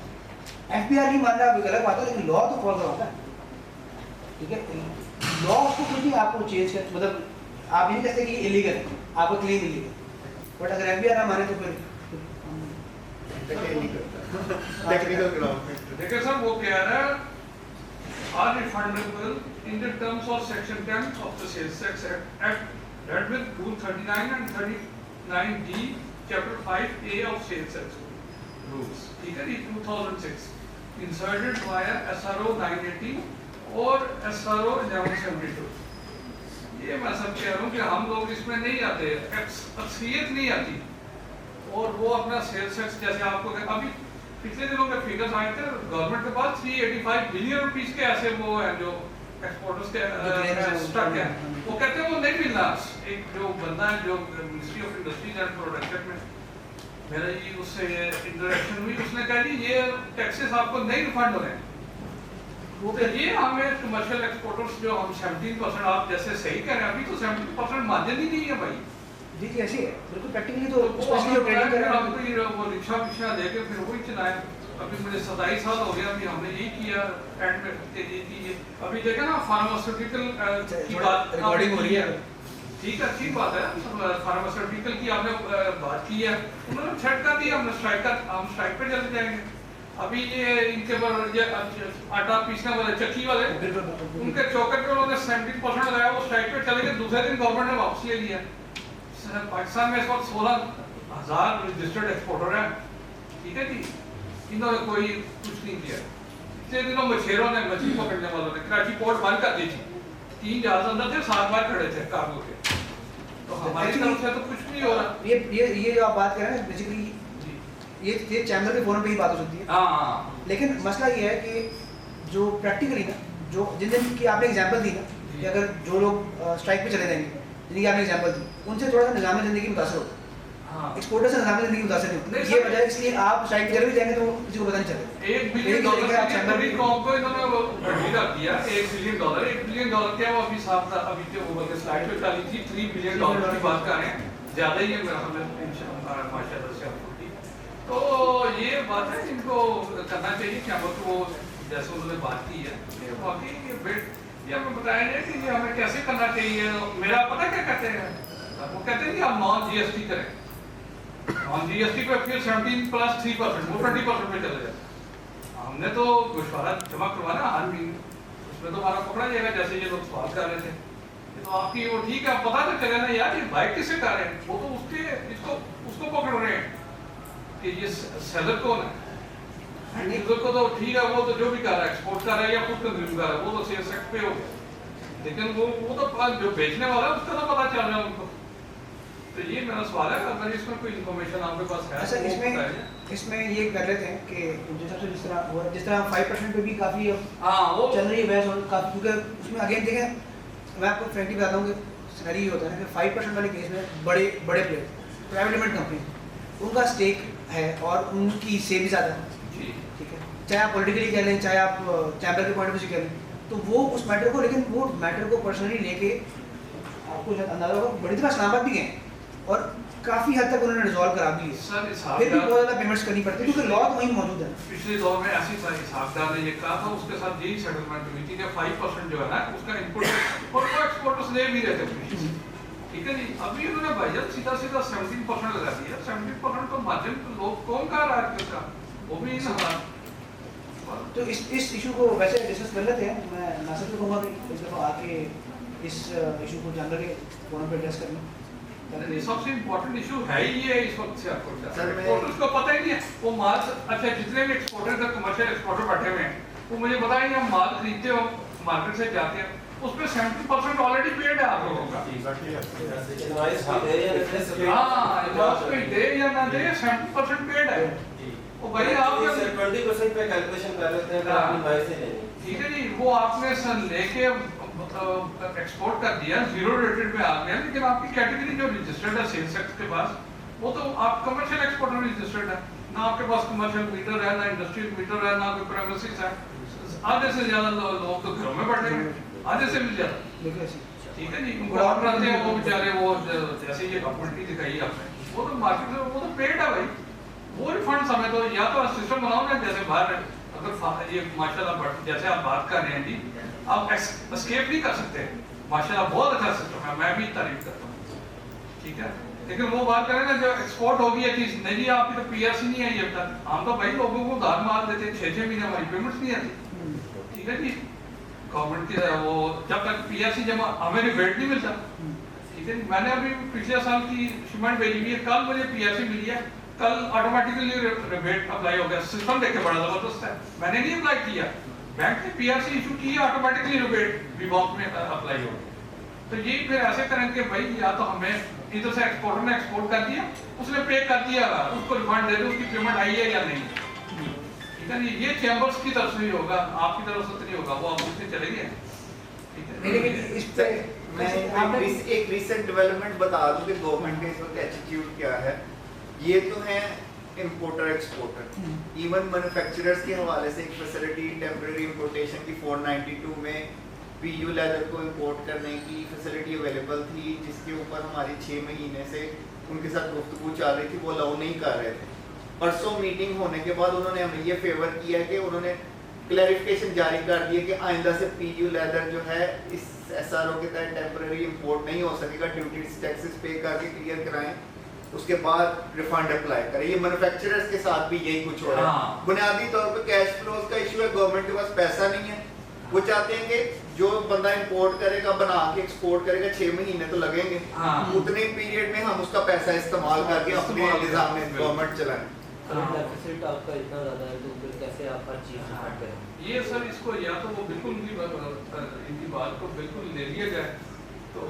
FBR नहीं मान रहा अलग बात है, लेकिन लॉ तो फॉलो करवाता है। ठीक है, लॉ उसको कुछ नहीं आपको चेंज कर, मतलब आप ये नहीं कहते कि ये इलीगल है, आपको क्लेम इलीगल, बट अगर FBR ना माने तो फिर टेक्निकल ग्राउंड पे देखिए सर वो कह रहा है are refundable in the terms of section 10 of the Sales Tax Act read with Rule 39 and 39D Chapter 5A of Sales Tax Rules, ठीक है जी, 2006 inserted via SRO 980 और SRO 1172। ये मैं सब कह रहा हूँ कि हम लोग इसमें नहीं आते, अक्सरियत नहीं आती, और वो अपना सेल्स टैक्स जैसे आपको अभी पिछले दिनों में फिगर्स आए थे गवर्नमेंट के पास 385 बिलियन रुपीस के ऐसे वो हैं जो एक्सपोर्टर्स के स्टक हैं, वो कहते हैं वो नहीं मिलना। एक जो बंदा है जो ministry of industries and production में मेरा ये उससे इंटरेक्शन हुई, उसने कहा जी ये टैक्सेस आपको नहीं रिफंड हो रहे हैं। वो तो ये हमें कमर्शियल एक्सपोर्टर्स जो हम 17% आप जैसे सही कह रहे हैं, अभी तो 17% मार्जिन ही नहीं है भाई। जी जी ऐसे है बिल्कुल प्रैक्टिकली। तो स्पेशली जो ट्रेडिंग कर रहा है वो रिक्शा विक्शा लेके फिर वही चलाए। अभी मुझे 27 साल हो गया, अभी हमने यही किया एंड में ये अभी देखा ना फार्मास्यूटिकल की बात रिकॉर्डिंग हो रही है, ठीक है, अच्छी बात है। फार्मास्यूटिकल की आपने बात की है, उन्होंने झटका दिया, हम स्ट्राइक पे चले जाएंगे। अभी ये इनके पर आटा पीसने वाले चक्की वाले उनके चौकट पे उन्होंने 17% लगाया, वो स्ट्राइक पे चले गए, दूसरे दिन गवर्नमेंट ने वापस ले लिया। पाकिस्तान में इस वक्त 16,000 रजिस्टर्ड एक्सपोर्टर हैं, ठीक है जी, इन्होंने कोई कुछ नहीं किया। पिछले दिनों मछेरों ने, मछली पकड़ने वालों ने कराची पोर्ट बंद कर दी थी, 3 जहाज अंदर थे, 7 बार खड़े थे कार्गो के। तो हमारी तरफ से तो कुछ नहीं हो रहा। ये जो आप बात कर रहे हैं बेसिकली ये चैम्बर के फोरम पे ही बात हो सकती है। हाँ, लेकिन मसला ये है कि जो प्रैक्टिकली ना, जो जिन की आपने एग्जांपल दी ना कि अगर जो लोग स्ट्राइक पे चले जाएंगे, जिनकी आपने एग्जांपल दी, उनसे थोड़ा सा निज़ाम ज़िंदगी मुतासर होगा। हाँ, एक्सपोर्टर से निज़ाम ज़िंदगी मुतासर नहीं होगा। ये वजह इसलिए आप स्ट्राइक पे चले भी जाएंगे तो किसी को पता नहीं चलेगा। $1 बिलियन की कॉम को इन्होंने वो बढ़ी रख दिया। $1 बिलियन क्या वो अभी साफ था, अभी जो वो स्लाइड पे डाली थी $3 बिलियन की बात कर रहे हैं, ज़्यादा ही है हमें माशाल्लाह से आपको। तो ये बात है, इनको करना चाहिए क्या वो जैसे उन्होंने बात की है वाकई ये बेट ये हमें बताया जाए कि ये हमें कैसे करना चाहिए। मेरा पता क्या कहते हैं, वो कहते हैं कि आप नॉन GST करें, नॉन GST पे फिर 17 + 3% वो 20% पे चले जाए। हमने तो गोशवारा जमा करवाना हर महीने, उसमें तो हमारा पकड़ा जाएगा जैसे ये लोग सवाल कर रहे थे। तो आपकी वो ठीक है, पता तो चले ना यार ये भाई किससे कर रहे हैं, वो तो उसको पकड़ रहे हैं कि ये सेलर कौन है। यूजर को तो ठीक है, वो तो जो भी कर रहा है, एक्सपोर्ट कर रहा है या खुद कंज्यूम कर रहा है, वो तो सेल्स टैक्स पे हो गया, लेकिन वो तो जो बेचने वाला है उसका तो पता चल रहा है उनको। तो ये मेरा सवाल है, अगर इसमें कोई इन्फॉर्मेशन आपके पास है। अच्छा, इसमें ये कर लेते हैं कि जिस तरह 5% पे भी काफ़ी हाँ वो चल रही है बहस, और काफ़ी, क्योंकि उसमें अगेन देखें मैं आपको फ्रेंकली बताता हूँ कि सिनेरियो ये होता है ना कि 5% वाले केस में बड़े प्लेयर प्राइवेट लिमिटेड कंपनी उनका स्टेक है और उनकी सेल भी ज़्यादा है, ठीक है, चाहे आप पॉलिटिकली कह लें चाहे आप चैम्बर के पॉइंट ऑफ व्यू से कह लें, तो वो उस मैटर को, लेकिन वो मैटर को पर्सनली लेके आपको शायद अंदाजा होगा बड़ी दफ़ा इस्लामाबाद भी गए और काफ़ी हद तक उन्होंने रिजॉल्व करा भी है, सर फिर भी बहुत ज़्यादा पेमेंट्स करनी पड़ती है क्योंकि लॉ तो वहीं मौजूद है। पिछले दौर में ऐसी हिसाबदार ने ये कहा था, उसके साथ यही सेटलमेंट हुई थी कि 5% जो है ना उसका इनपुट और वो एक्सपोर्टर्स ले भी रहे थे, ठीक है जी। अभी उन्होंने भाईजान सीधा 17% लगा दिया। 17% तो मार्जिन तो लोग कौन खा रहा है इसका, वो भी नहीं लगा। तो इस इशू को वैसे डिस्कस कर लेते हैं, मैं नासिर को कहूँगा कि इस दफ़ा आके इस इशू को जानकर के फोन पे एड्रेस कर लें। सबसे इम्पोर्टेंट इशू है ही ये इस वक्त से आपको सर, मैं- एक्सपोर्टर्स को पता ही नहीं है वो माल। अच्छा, जितने भी एक्सपोर्टर का कमर्शियल एक्सपोर्टर बैठे हुए हैं वो मुझे पता है हम माल खरीदते हो मार्केट से जाते हैं उसमें 70% ऑलरेडी पेड है आप लोगों का। हाँ, इनवॉइस पे दे या ना दे 70% पेड है। वो भाई आप 20% पे कैलकुलेशन कर लेते हैं अपनी इनवॉइस से लेनी, ठीक है जी, वो आपने सर लेके एक्सपोर्ट कर दिया, जीरो रेटेड पे आ गया, लेकिन आपकी कैटेगरी जो रजिस्टर्ड है सेल्स एक्ट के पास, वो तो आप कमर्शियल एक्सपोर्टर रजिस्टर्ड है ना, आपके पास कमर्शियल मीटर है ना इंडस्ट्रियल मीटर है ना कोई प्रेमिसेस है। आधे से ज्यादा लोग तो घरों में बैठे हैं, आधे से भी ज्यादा, ठीक है जी। उनको ऑर्डर आते हैं वो बेचारे वो जैसे ये अपॉर्चुनिटी दिखाई आपने, वो तो मार्केट में वो तो पेड है भाई, वो रिफंड समय तो या तो सिस्टम बनाओ ना जैसे बाहर अगर ये माशाल्लाह जैसे आप बात कर रहे हैं जी, आप एस्केप नहीं कर सकते, माशाल्लाह बहुत अच्छा सिस्टम है, मैं भी तारीफ करता हूँ, ठीक है। लेकिन वो बात करें ना जो एक्सपोर्ट होगी ये चीज नहीं जी, आपकी तो पीआरसी नहीं आई अब तक, हम तो भाई लोगों को उधार मार देते 6-6 महीने हमारी पेमेंट्स नहीं आती, ठीक है जी। गवर्नमेंट की वो जब तक पीआरसी जमा हमें रिबेट नहीं मिलता, ठीक है। मैंने अभी पिछले साल की शिपमेंट भेजी हुई है, कल मुझे पीआरसी मिली है, कल ऑटोमेटिकली रिबेट अप्लाई हो गया, सिस्टम देख के बड़ा जबरदस्त है, मैंने नहीं अप्लाई किया, बैंक ने पीआरसी इशू की, ऑटोमेटिकली रिबेट विभाग में अप्लाई हो गया। तो ये फिर ऐसे करें कि भाई या तो हमें इधर से एक्सपोर्टर ने एक्सपोर्ट कर दिया, उसने पे कर दिया, उसको रिफंड दे दो, उसकी पेमेंट आई है या नहीं, ठीक है। ये चैम्बर्स की तरफ से ही होगा, आपकी तरफ से नहीं होगा, वो आप उससे चले गए, ठीक है। लेकिन इस पे मैं एक रिसेंट डेवलपमेंट बता दूं कि गवर्नमेंट का इस वक्त एटीट्यूड क्या है। ये तो है इंपोर्टर एक्सपोर्टर, इवन मैन्युफैक्चरर्स के हवाले से एक फैसिलिटी टेम्परेरी इंपोर्टेशन की 492 में पीयू लेदर को इंपोर्ट करने की फैसिलिटी अवेलेबल थी, जिसके ऊपर हमारी 6 महीने से उनके साथ गुफ्तगू चल रही थी, वो अलाउ नहीं कर रहे थे। परसों मीटिंग होने के बाद उन्होंने हमें ये फेवर किया कि उन्होंने क्लैरिफिकेशन जारी कर दिया कि आइंदा से पीयू लेदर जो है इस एसआरओ के तहत टेम्परेरी इंपोर्ट नहीं हो सकेगा, ड्यूटीज टैक्सेस पे करके क्लियर कराएं, उसके बाद रिफंड अप्लाई करें। ये मैन्युफैक्चरर्स के साथ भी यही कुछ हो रहा है। बुनियादी तौर पे कैश फ्लोज का इशू है, गवर्नमेंट के पास पैसा नहीं है, वो चाहते हैं कि जो बंदा इंपोर्ट करेगा बना के एक्सपोर्ट करेगा 6 महीने तो लगेंगे, उतने पीरियड में हम उसका पैसा इस्तेमाल करके अपने निजाम में गवर्नमेंट चलाएं। डेफिसिट आपका इतना ज़्यादा है तो फिर कैसे आप हर चीज़ रिफंड करें? ये सर इसको या तो वो बिल्कुल इनकी बात को बिल्कुल ले लिया जाए, तो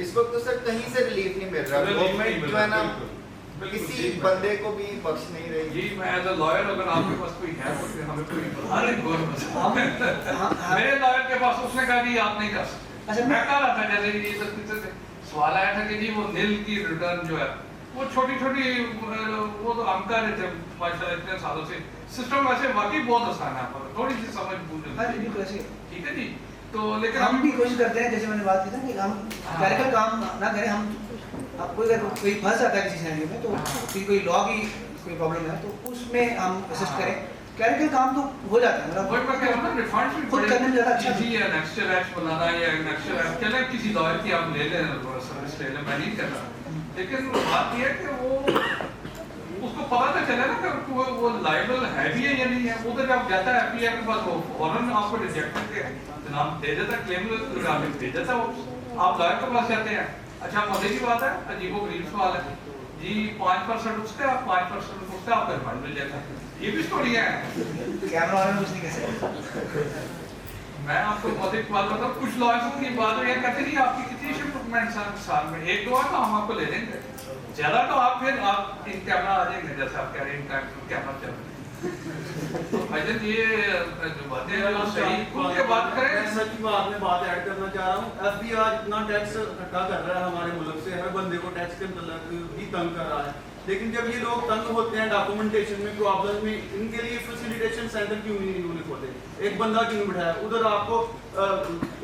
इस वक्त तो सर कहीं से रिलीफ नहीं मिल रहा, गवर्नमेंट जो है ना किसी बंदे को भी बख्श नहीं रही। यही मैं एज अ लॉयर अगर आपके पास कोई है तो फिर हमें कोई मेरे लॉयर के पास उसने कहा कि आप नहीं कर सकते। अच्छा, मैं कह रहा था जैसे ये पीछे से सवाल आया था कि जी वो नील की रिटर्न जो है वो छोटी छोटी वो तो हम कर रहे थे माशाल्लाह इतने सालों से, सिस्टम वैसे वाकई बहुत आसान है, पर थोड़ी सी समझ बूझ, ठीक है जी। तो लेकिन हम भी कोशिश करते हैं, जैसे मैंने बात की था कि हम क्लरिकल काम ना करें, हम कोई फंस जाता है किसी सिनेरियो में तो फिर कोई लॉ की कोई प्रॉब्लम है तो उसमें हम असिस्ट करें, क्लरिकल काम तो हो जाता है, मतलब वही मैं कह रहा हूं ना, रिफंड भी खुद करने में ज़्यादा अच्छा जी है। नेक्स्ट एक्ट बनाना या नेक्स्ट एक्ट चले किसी लॉयर की आप ले लें सर्विस ले लें, मैं नहीं कर रहा, लेकिन बात यह है कि वो उसको पता तो चले ना कि वो लायबल है भी है या नहीं है। वो तो जब जाता है एफआईआर के पास वो फौरन आपको रिजेक्ट करके नाम दे देता, क्लेम लगाने दे देता, वो आप लॉयर के पास जाते हैं। अच्छा मजे की बात है, अजीबोगरीब सवाल है जी, 5% उसका 5% उसका आपका रिफंड मिल जाता है, ये भी स्टोरी है। कैमरा वाले कुछ नहीं कह सकते। मैं आपको बहुत एक बात बताऊं, कुछ लॉयर्स की बात है कहते नहीं आपकी कितनी शिपमेंट साल में 1-2 है तो हम आपको ले देंगे, ज्यादा तो आप फिर आप इन कैमरा आ जाएंगे, जैसे आप कह रहे हैं इन कैमरा चल रहे हैं, तो भाईजान ये जो बातें हैं वो सही खुल के बात करें। मैं सच में आपने बात ऐड करना चाह रहा हूँ। एफबीआर इतना टैक्स इकट्ठा कर रहा है हमारे मुल्क से, हर बंदे को टैक्स के मतलब भी तंग कर रहा है, लेकिन जब ये लोग तंग होते हैं डॉक्यूमेंटेशन में प्रॉब्लम में, इनके लिए फैसिलिटेशन सेंटर क्यों नहीं इन्होंने खोले, एक बंदा क्यों बिठाया उधर, आपको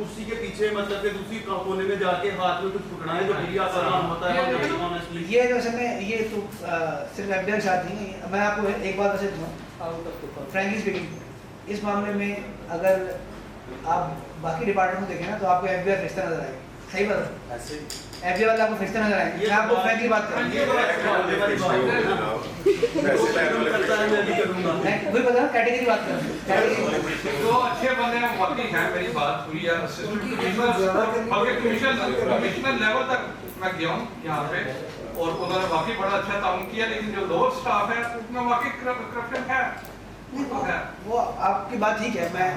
उसी के पीछे मतलब के दूसरी कोने में जाके हाथ में कुछ पकड़ना है जो मीडिया का काम होता है। ये जो समय ये तो सिर्फ एफबीआई साथ नहीं है। मैं आपको एक बात बता दूँ, फ्रैंकली स्पीकिंग, इस मामले में अगर आप बाकी डिपार्टमेंट को देखें ना तो आपको एफबीआई रिश्ता नजर आएगा। सही बात है, एफबीआई वाला आपको रिश्ता नजर आएगा। मैं आपको फ्रैंकली बात कर वही बता रहा, कैटेगरी बात कर कैटेगरी। तो अच्छे बंदे हैं वाकई हैं, मेरी बात हुई है कमिश्नर लेवल तक मैं गया हूँ यहाँ पे, और उन्होंने वाकई बड़ा अच्छा काम किया, लेकिन जो लोअर स्टाफ है उसमें वाकई करप्शन है। वो आपकी बात ठीक है। मैं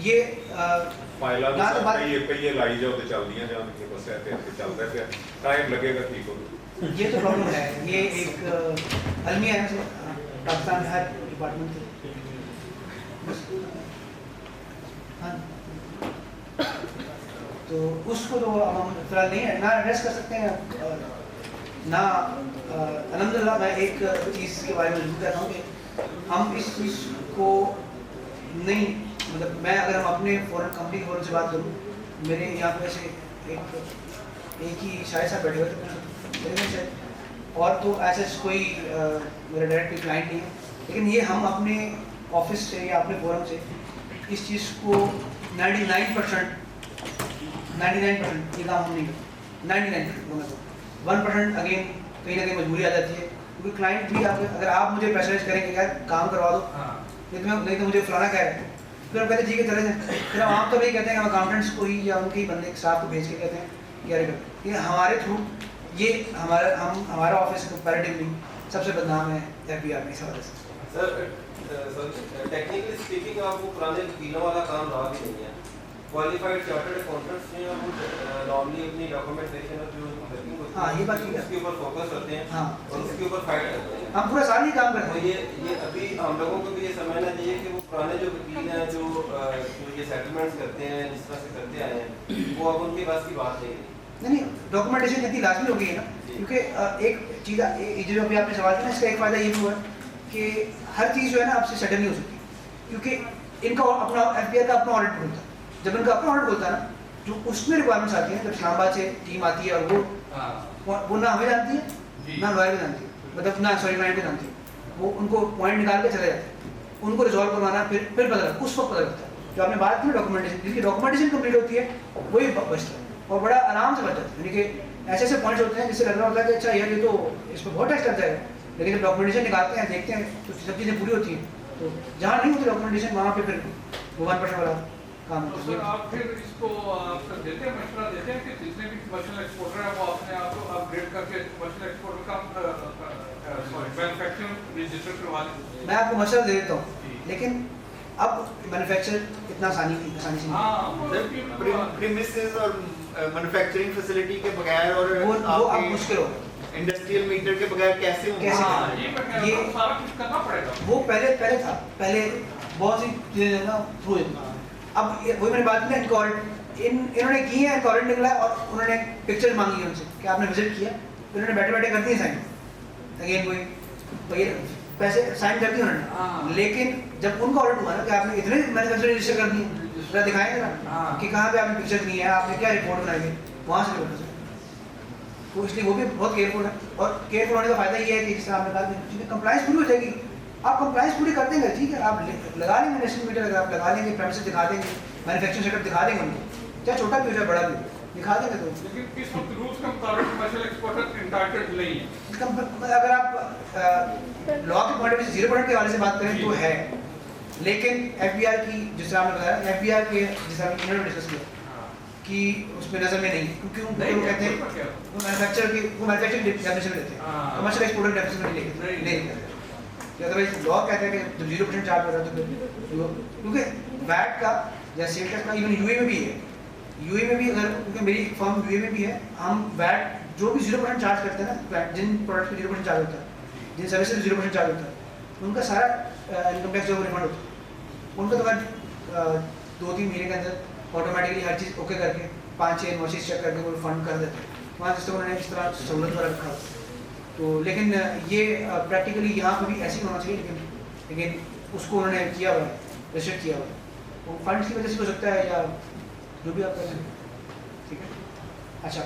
ये फाइलां ये लाई जाओ तो चलदियां जान के बस ऐसे चलदा है, टाइम लगेगा ठीक हो। ये तो प्रॉब्लम है, ये एक अलमिया है पाकिस्तान हर डिपार्टमेंट से। हाँ, तो उसको तो हम फिलहाल नहीं है ना एड्रेस कर सकते हैं ना। अल्हम्दुलिल्लाह मैं एक चीज़ के बारे में जरूर कह रहा हूँ कि हम इस चीज़ को नहीं, मतलब मैं अगर हम अपने फॉरेन कंपनी के फॉरन से बात करूँ, मेरे यहाँ पे से एक ही शायद साहब बैठे हुए थे, और तो ऐसा कोई मेरा डायरेक्ट क्लाइंट नहीं है, लेकिन ये हम अपने ऑफिस से या अपने फोरम से इस चीज़ को 99% ये काम हम नहीं करते। 99% बोला तो 1% अगेन कहीं ना कहीं मजबूरी आ जाती है, क्योंकि क्लाइंट भी अगर आप मुझे प्रेशराइज करेंगे यार काम करवा दो, नहीं तो मुझे फलाना कह रहे हैं, फिर हम कहते हैं ठीक है चले जाए। फिर हम आप तो नहीं कहते हैं, हम अकाउंटेंट्स को ही या उनके ही बंदे स्टाफ को भेज के कहते हैं कि अरे ये हमारे थ्रू ये हमारा ऑफिस कंपैरेटिवली सबसे बदनाम है एफबीआर में इस हवाले से। सर टेक्निकली स्पीकिंग आप वो पुराने वकीलों वाला काम रहा भी नहीं है। क्वालिफाइड चार्टर्ड अकाउंटेंट्स जो हैं नॉर्मली अपनी डॉक्यूमेंटेशन और जो वर्किंग होती है, हाँ ये बात ठीक है, उसके ऊपर फोकस करते हैं। हाँ, और उसके ऊपर फाइट करते हैं। हम पूरा साल ही काम करते हैं। ये अभी हम लोगों को भी ये समझना चाहिए कि वो पुराने जो वकील हैं जो ये सेटलमेंट्स करते हैं जिस तरह से करते आए हैं, वो अब उनके पास की बात नहीं। नहीं डॉक्यूमेंटेशन इतनी लाजमी हो गई है ना, क्योंकि एक चीज़ जो अभी आपने सवाल किया ना, इसका एक फ़ायदा ये भी हुआ कि हर चीज़ जो है ना आपसे सडन नहीं हो सकती, क्योंकि इनका अपना एफबीआई का अपना ऑडिट होता है। जब इनका अपना ऑडिट होता है ना, जो उसमें रिक्वायरमेंट्स आती हैं, जब इस्लामाबाद से टीम आती है और वो ना हमें जानती है ना लॉयर को जानती है, मतलब ना सॉरी क्लाइंट को जानती है, वो उनको पॉइंट निकाल के चले जाते हैं, उनको रिजॉल्व करवाना फिर पता लगता, उस वक्त पता लगता है। जो आपने बात की डॉक्यूमेंटेशन, जिसकी डॉक्यूमेंटेशन कंप्लीट होती है वही बचता है और बड़ा आराम से बच जाता है। यानी कि ऐसे ऐसे पॉइंट्स होते हैं जिससे लग रहा होता है कि अच्छा यार ये तो इस पर बहुत टैक्स लग जाएगा, लेकिन जब डॉक्यूमेंटेशन निकालते हैं देखते हैं तो सब चीज़ें पूरी होती हैं। तो जहाँ नहीं होती डॉक्यूमेंटेशन वहाँ पे फिर वो 1% वाला काम तो सर आप फिर इसको आप देते हैं, मशवरा देते हैं कि जितने भी कमर्शियल एक्सपोर्टर है वो अपने आप को अपग्रेड करके कमर्शियल एक्सपोर्टर का मैन्युफैक्चरिंग रजिस्टर करवा दें। मैं आपको मशवरा दे देता हूँ, लेकिन अब मैन्युफैक्चर इतना आसानी से नहीं, प्रीमिसेस और मैन्युफैक्चरिंग फैसिलिटी के बगैर और वो अब मुश्किल हो, इंडस्ट्रियल मीटर के बगैर कैसे होंगे? ये सारा कुछ करना पड़ेगा। वो पहले था, पहले बहुत सी चीज़ें ना थ्रू। अब वही मैंने बात की ना, इन्होंने की है, कॉरेंट निकला और उन्होंने पिक्चर मांगी है उनसे कि आपने विजिट किया, तो उन्होंने बैठे बैठे कर दिए साइन, अगेन वही पैसे साइन कर दिए उन्होंने। लेकिन जब उनका ऑडिट हुआ ना कि आपने इतने मैन्युफैक्चर रजिस्टर कर दिए, जरा दिखाएंगे ना कि कहाँ पे आपने पिक्चर दी है, आपने क्या रिपोर्ट बनाई है, वहाँ से रिपोर्ट। तो इसलिए वो भी बहुत केयरफुल है, और केयरफुल होने का फायदा ये है कि जिस तरह आपने कहा कंप्लाइंस पूरी हो जाएगी। आप कंप्लाइंस पूरी कर देंगे, ठीक है, आप लगा लेंगे नेशनल मीटर, अगर आप लगा लेंगे, प्रेमिसेस दिखा देंगे, मैन्युफैक्चरिंग सेटअप दिखा देंगे उनको, चाहे छोटा भी हो चाहे बड़ा भी दिखा देंगे। तो लेकिन इस वक्त रूल्स के मुताबिक कमर्शियल एक्सपोर्टर एंटाइटल्ड नहीं है। अगर आप लॉ के पॉइंट ऑफ व्यू 0% के वाले से बात करें तो है, लेकिन एफबीआर की जिस तरह आपने बताया, एफबीआर के जिस तरह इन्होंने डिस्कस किया कि उसमें नजर में नहीं, क्योंकि वो कहते हैं वो मैन्युफैक्चरिंग डेफिनेशन में लेते हैं, कमर्शियल एक्सपोर्टर डेफिनेशन में नहीं लेते। अदरवाइज लॉ कहते हैं कि जब 0% चार्ज हो रहा है तो क्योंकि वैट का या सेल टैक्स का इवन यूए में भी है, यूए में भी अगर, क्योंकि मेरी फर्म यूए में भी है, हम वैट जो भी 0% चार्ज करते हैं ना, जिन प्रोडक्ट पे 0% चार्ज होता है, जिन सर्विस पे 0% चार्ज होता है, उनका सारा इनकम टैक्स जो रिफंड होता है, उनका तो मैं 2-3 महीने के अंदर ऑटोमेटिकली हर चीज़ ओके करके 5-6 इनवॉइसेस चेक करके वो फंड कर देते हैं। वहाँ जिस तरह उन्होंने इस तरह सहूलत पर रखा तो, लेकिन ये प्रैक्टिकली यहाँ पर भी ऐसे ही होना चाहिए, लेकिन उसको उन्होंने किया हुआ है, रिस्ट्रिक्ट किया हुआ है, तो फंड्स की वजह से हो सकता है या जो भी आप कर रहे हैं। ठीक है, अच्छा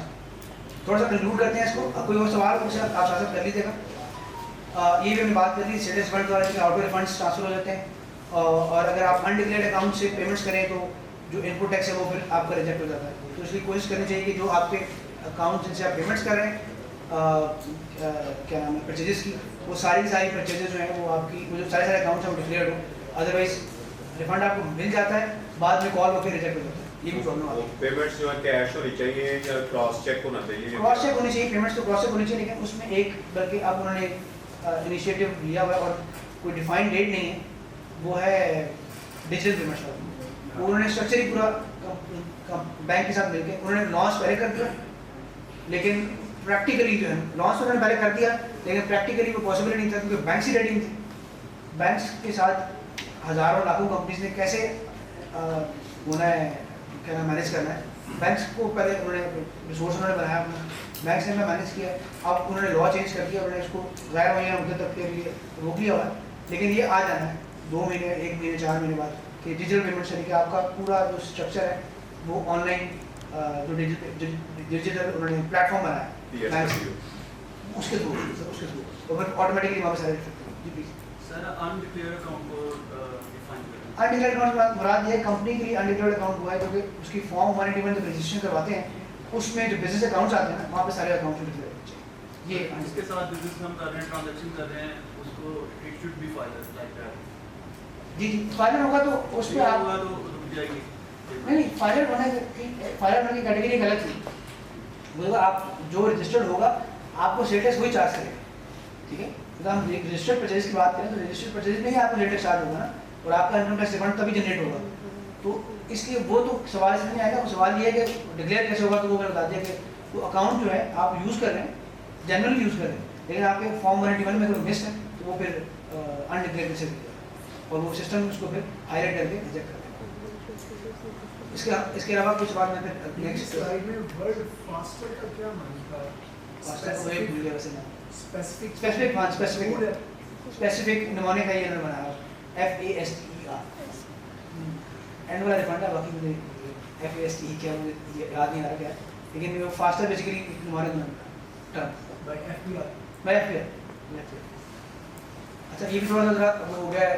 थोड़ा सा कंक्लूड करते हैं इसको। कोई और सवाल मुझसे आप साथ कर लीजिएगा। ये भी हमने बात कर ली स्टेटस फंड द्वारा कि आउटगोइंग फंड्स ट्रांसफर हो जाते हैं, और अगर आप अनडिक्लेयर्ड अकाउंट से पेमेंट्स करें तो जो इनपुट टैक्स है वो फिर आपका रिजेक्ट हो जाता है। तो इसलिए कोशिश करनी चाहिए कि जो आपके अकाउंट जिनसे आप पेमेंट्स कर रहे हैं क्या नाम है परचेजेस की, वो सारी परचेजेस जो हैं वो आपकी वो जो सारे अकाउंट्स हैं वो डिक्लेयर्ड हो, अदरवाइज रिफंड आपको मिल जाता है, बाद में कॉल होकर रिजेक्ट हो जाता है। ये भी प्रॉब्लम आती है। पेमेंट्स जो है कैश होनी चाहिए या क्रॉस चेक होना चाहिए? क्रॉस चेक होनी चाहिए, पेमेंट्स तो क्रॉस चेक होनी चाहिए, लेकिन उसमें एक बल्कि अब उन्होंने इनिशिएटिव लिया हुआ है और कोई डिफाइंड डेट नहीं है, वो है डिजिटल पेमेंट्स का। वो उन्होंने स्ट्रक्चर ही पूरा बैंक के साथ मिलकर उन्होंने लॉन्च पहले कर दिया, लेकिन प्रैक्टिकली जो है लॉन्च उन्होंने पहले कर दिया, लेकिन प्रैक्टिकली वो पॉसिबल नहीं था क्योंकि बैंक ही रेडी नहीं थे। बैंक के साथ हज़ारों लाखों कंपनीज ने कैसे उन्हें क्या मैनेज करना है, बैंक्स को पहले उन्होंने रिसोर्स उन्होंने बनाया अपना, बैंक्स ने मैनेज किया, अब उन्होंने लॉ चेंज कर दिया, उन्होंने इसको ज़ाहिर महीना मुद्दत तक के लिए रोक लिया हुआ है, लेकिन ये आ जाना है 2 महीने 1 महीने 4 महीने बाद कि डिजिटल पेमेंट से लेकर आपका पूरा जो स्ट्रक्चर है वो ऑनलाइन जो डिजिटल उन्होंने प्लेटफॉर्म बनाया उसके थ्रू तो फिर ऑटोमेटिकली वहाँ पर सारे जी प्लीज सर अनडिक्लेयर्ड अकाउंट को डिफाइन करें। अनडिक्लेयर्ड अकाउंट मुराद ये कंपनी के लिए अनडिक्लेयर्ड अकाउंट हुआ है क्योंकि उसकी फॉर्म 181 जब रजिस्ट्रेशन करवाते हैं उसमें जो बिजनेस अकाउंट्स आते हैं ना वहाँ पे सारे अकाउंट्स डिक्लेयर होने चाहिए। ये इसके साथ बिजनेस हम कर रहे हैं ट्रांजैक्शन कर रहे हैं उसको it should be filer like that. जी जी फाइलर होगा तो उस पर आप होगा तो रुक जाएगी। नहीं फाइलर होने की कैटेगरी गलत थी, मतलब आप जो रजिस्टर्ड होगा आपको स्टेटस वही चार्ज करेगा। ठीक है, तो हम रजिस्टर्ड परचेज की बात करें तो रजिस्टर्ड परचेज में ही आपको स्टेटस चार्ज होगा ना, और आपका इनकम टैक्स रिफंड तभी जनरेट होगा। तो इसलिए वो तो सवाल इसमें नहीं आएगा, वो सवाल ये है कि डिक्लेयर कैसे होगा, तो वो मैंने बता दिया कि वो अकाउंट जो है आप यूज़ कर रहे हैं जनरली यूज़ कर रहे हैं, लेकिन आपके फॉर्म 181 में अगर मिस है तो वो फिर अनडिक्लेयर कैसे होगा और वो सिस्टम उसको फिर हाईलाइट करके रिजेक्ट कर देगा। इसके अलावा कुछ बात मैं फिर नेक्स्ट स्लाइड में वर्ड फास्टर का क्या मानता है? फास्टर को एक भूल गया वैसे ना स्पेसिफिक स्पेसिफिक निमोनिक है ये बनाया FASTER एंड वाला रिफंड है, बाकी मुझे FASTE क्या मुझे याद नहीं आ रहा क्या, लेकिन वो faster basically mnemonic term by FPR। अच्छा ये भी थोड़ा सा जरा वो हो गया है,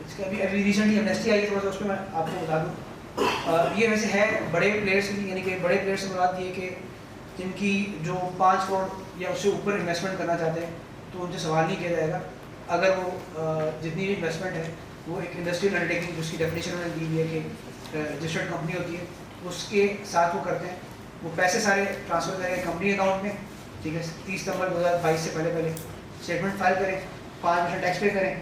इसका अभी रिसेंटली एमनेस्टी आई है, थोड़ा सा उस पर मैं आपको बता दूँ। ये वैसे है बड़े प्लेयर्स के लिए, यानी कि बड़े प्लेयर्स से मुराद ये कि जिनकी जो 5 करोड़ या उससे ऊपर इन्वेस्टमेंट करना चाहते हैं तो उनसे सवाल नहीं किया जाएगा अगर वो जितनी भी इन्वेस्टमेंट है वो एक इंडस्ट्रियल अंडरटेकिंग जिसकी डेफिनेशन उन्होंने दी हुई है कि रजिस्टर्ड कंपनी होती है उसके साथ वो करते हैं, वो पैसे सारे ट्रांसफ़र करें कंपनी अकाउंट में। ठीक है, 30 सितंबर 2022 से पहले स्टेटमेंट फाइल करें, 5% टैक्स पे करें,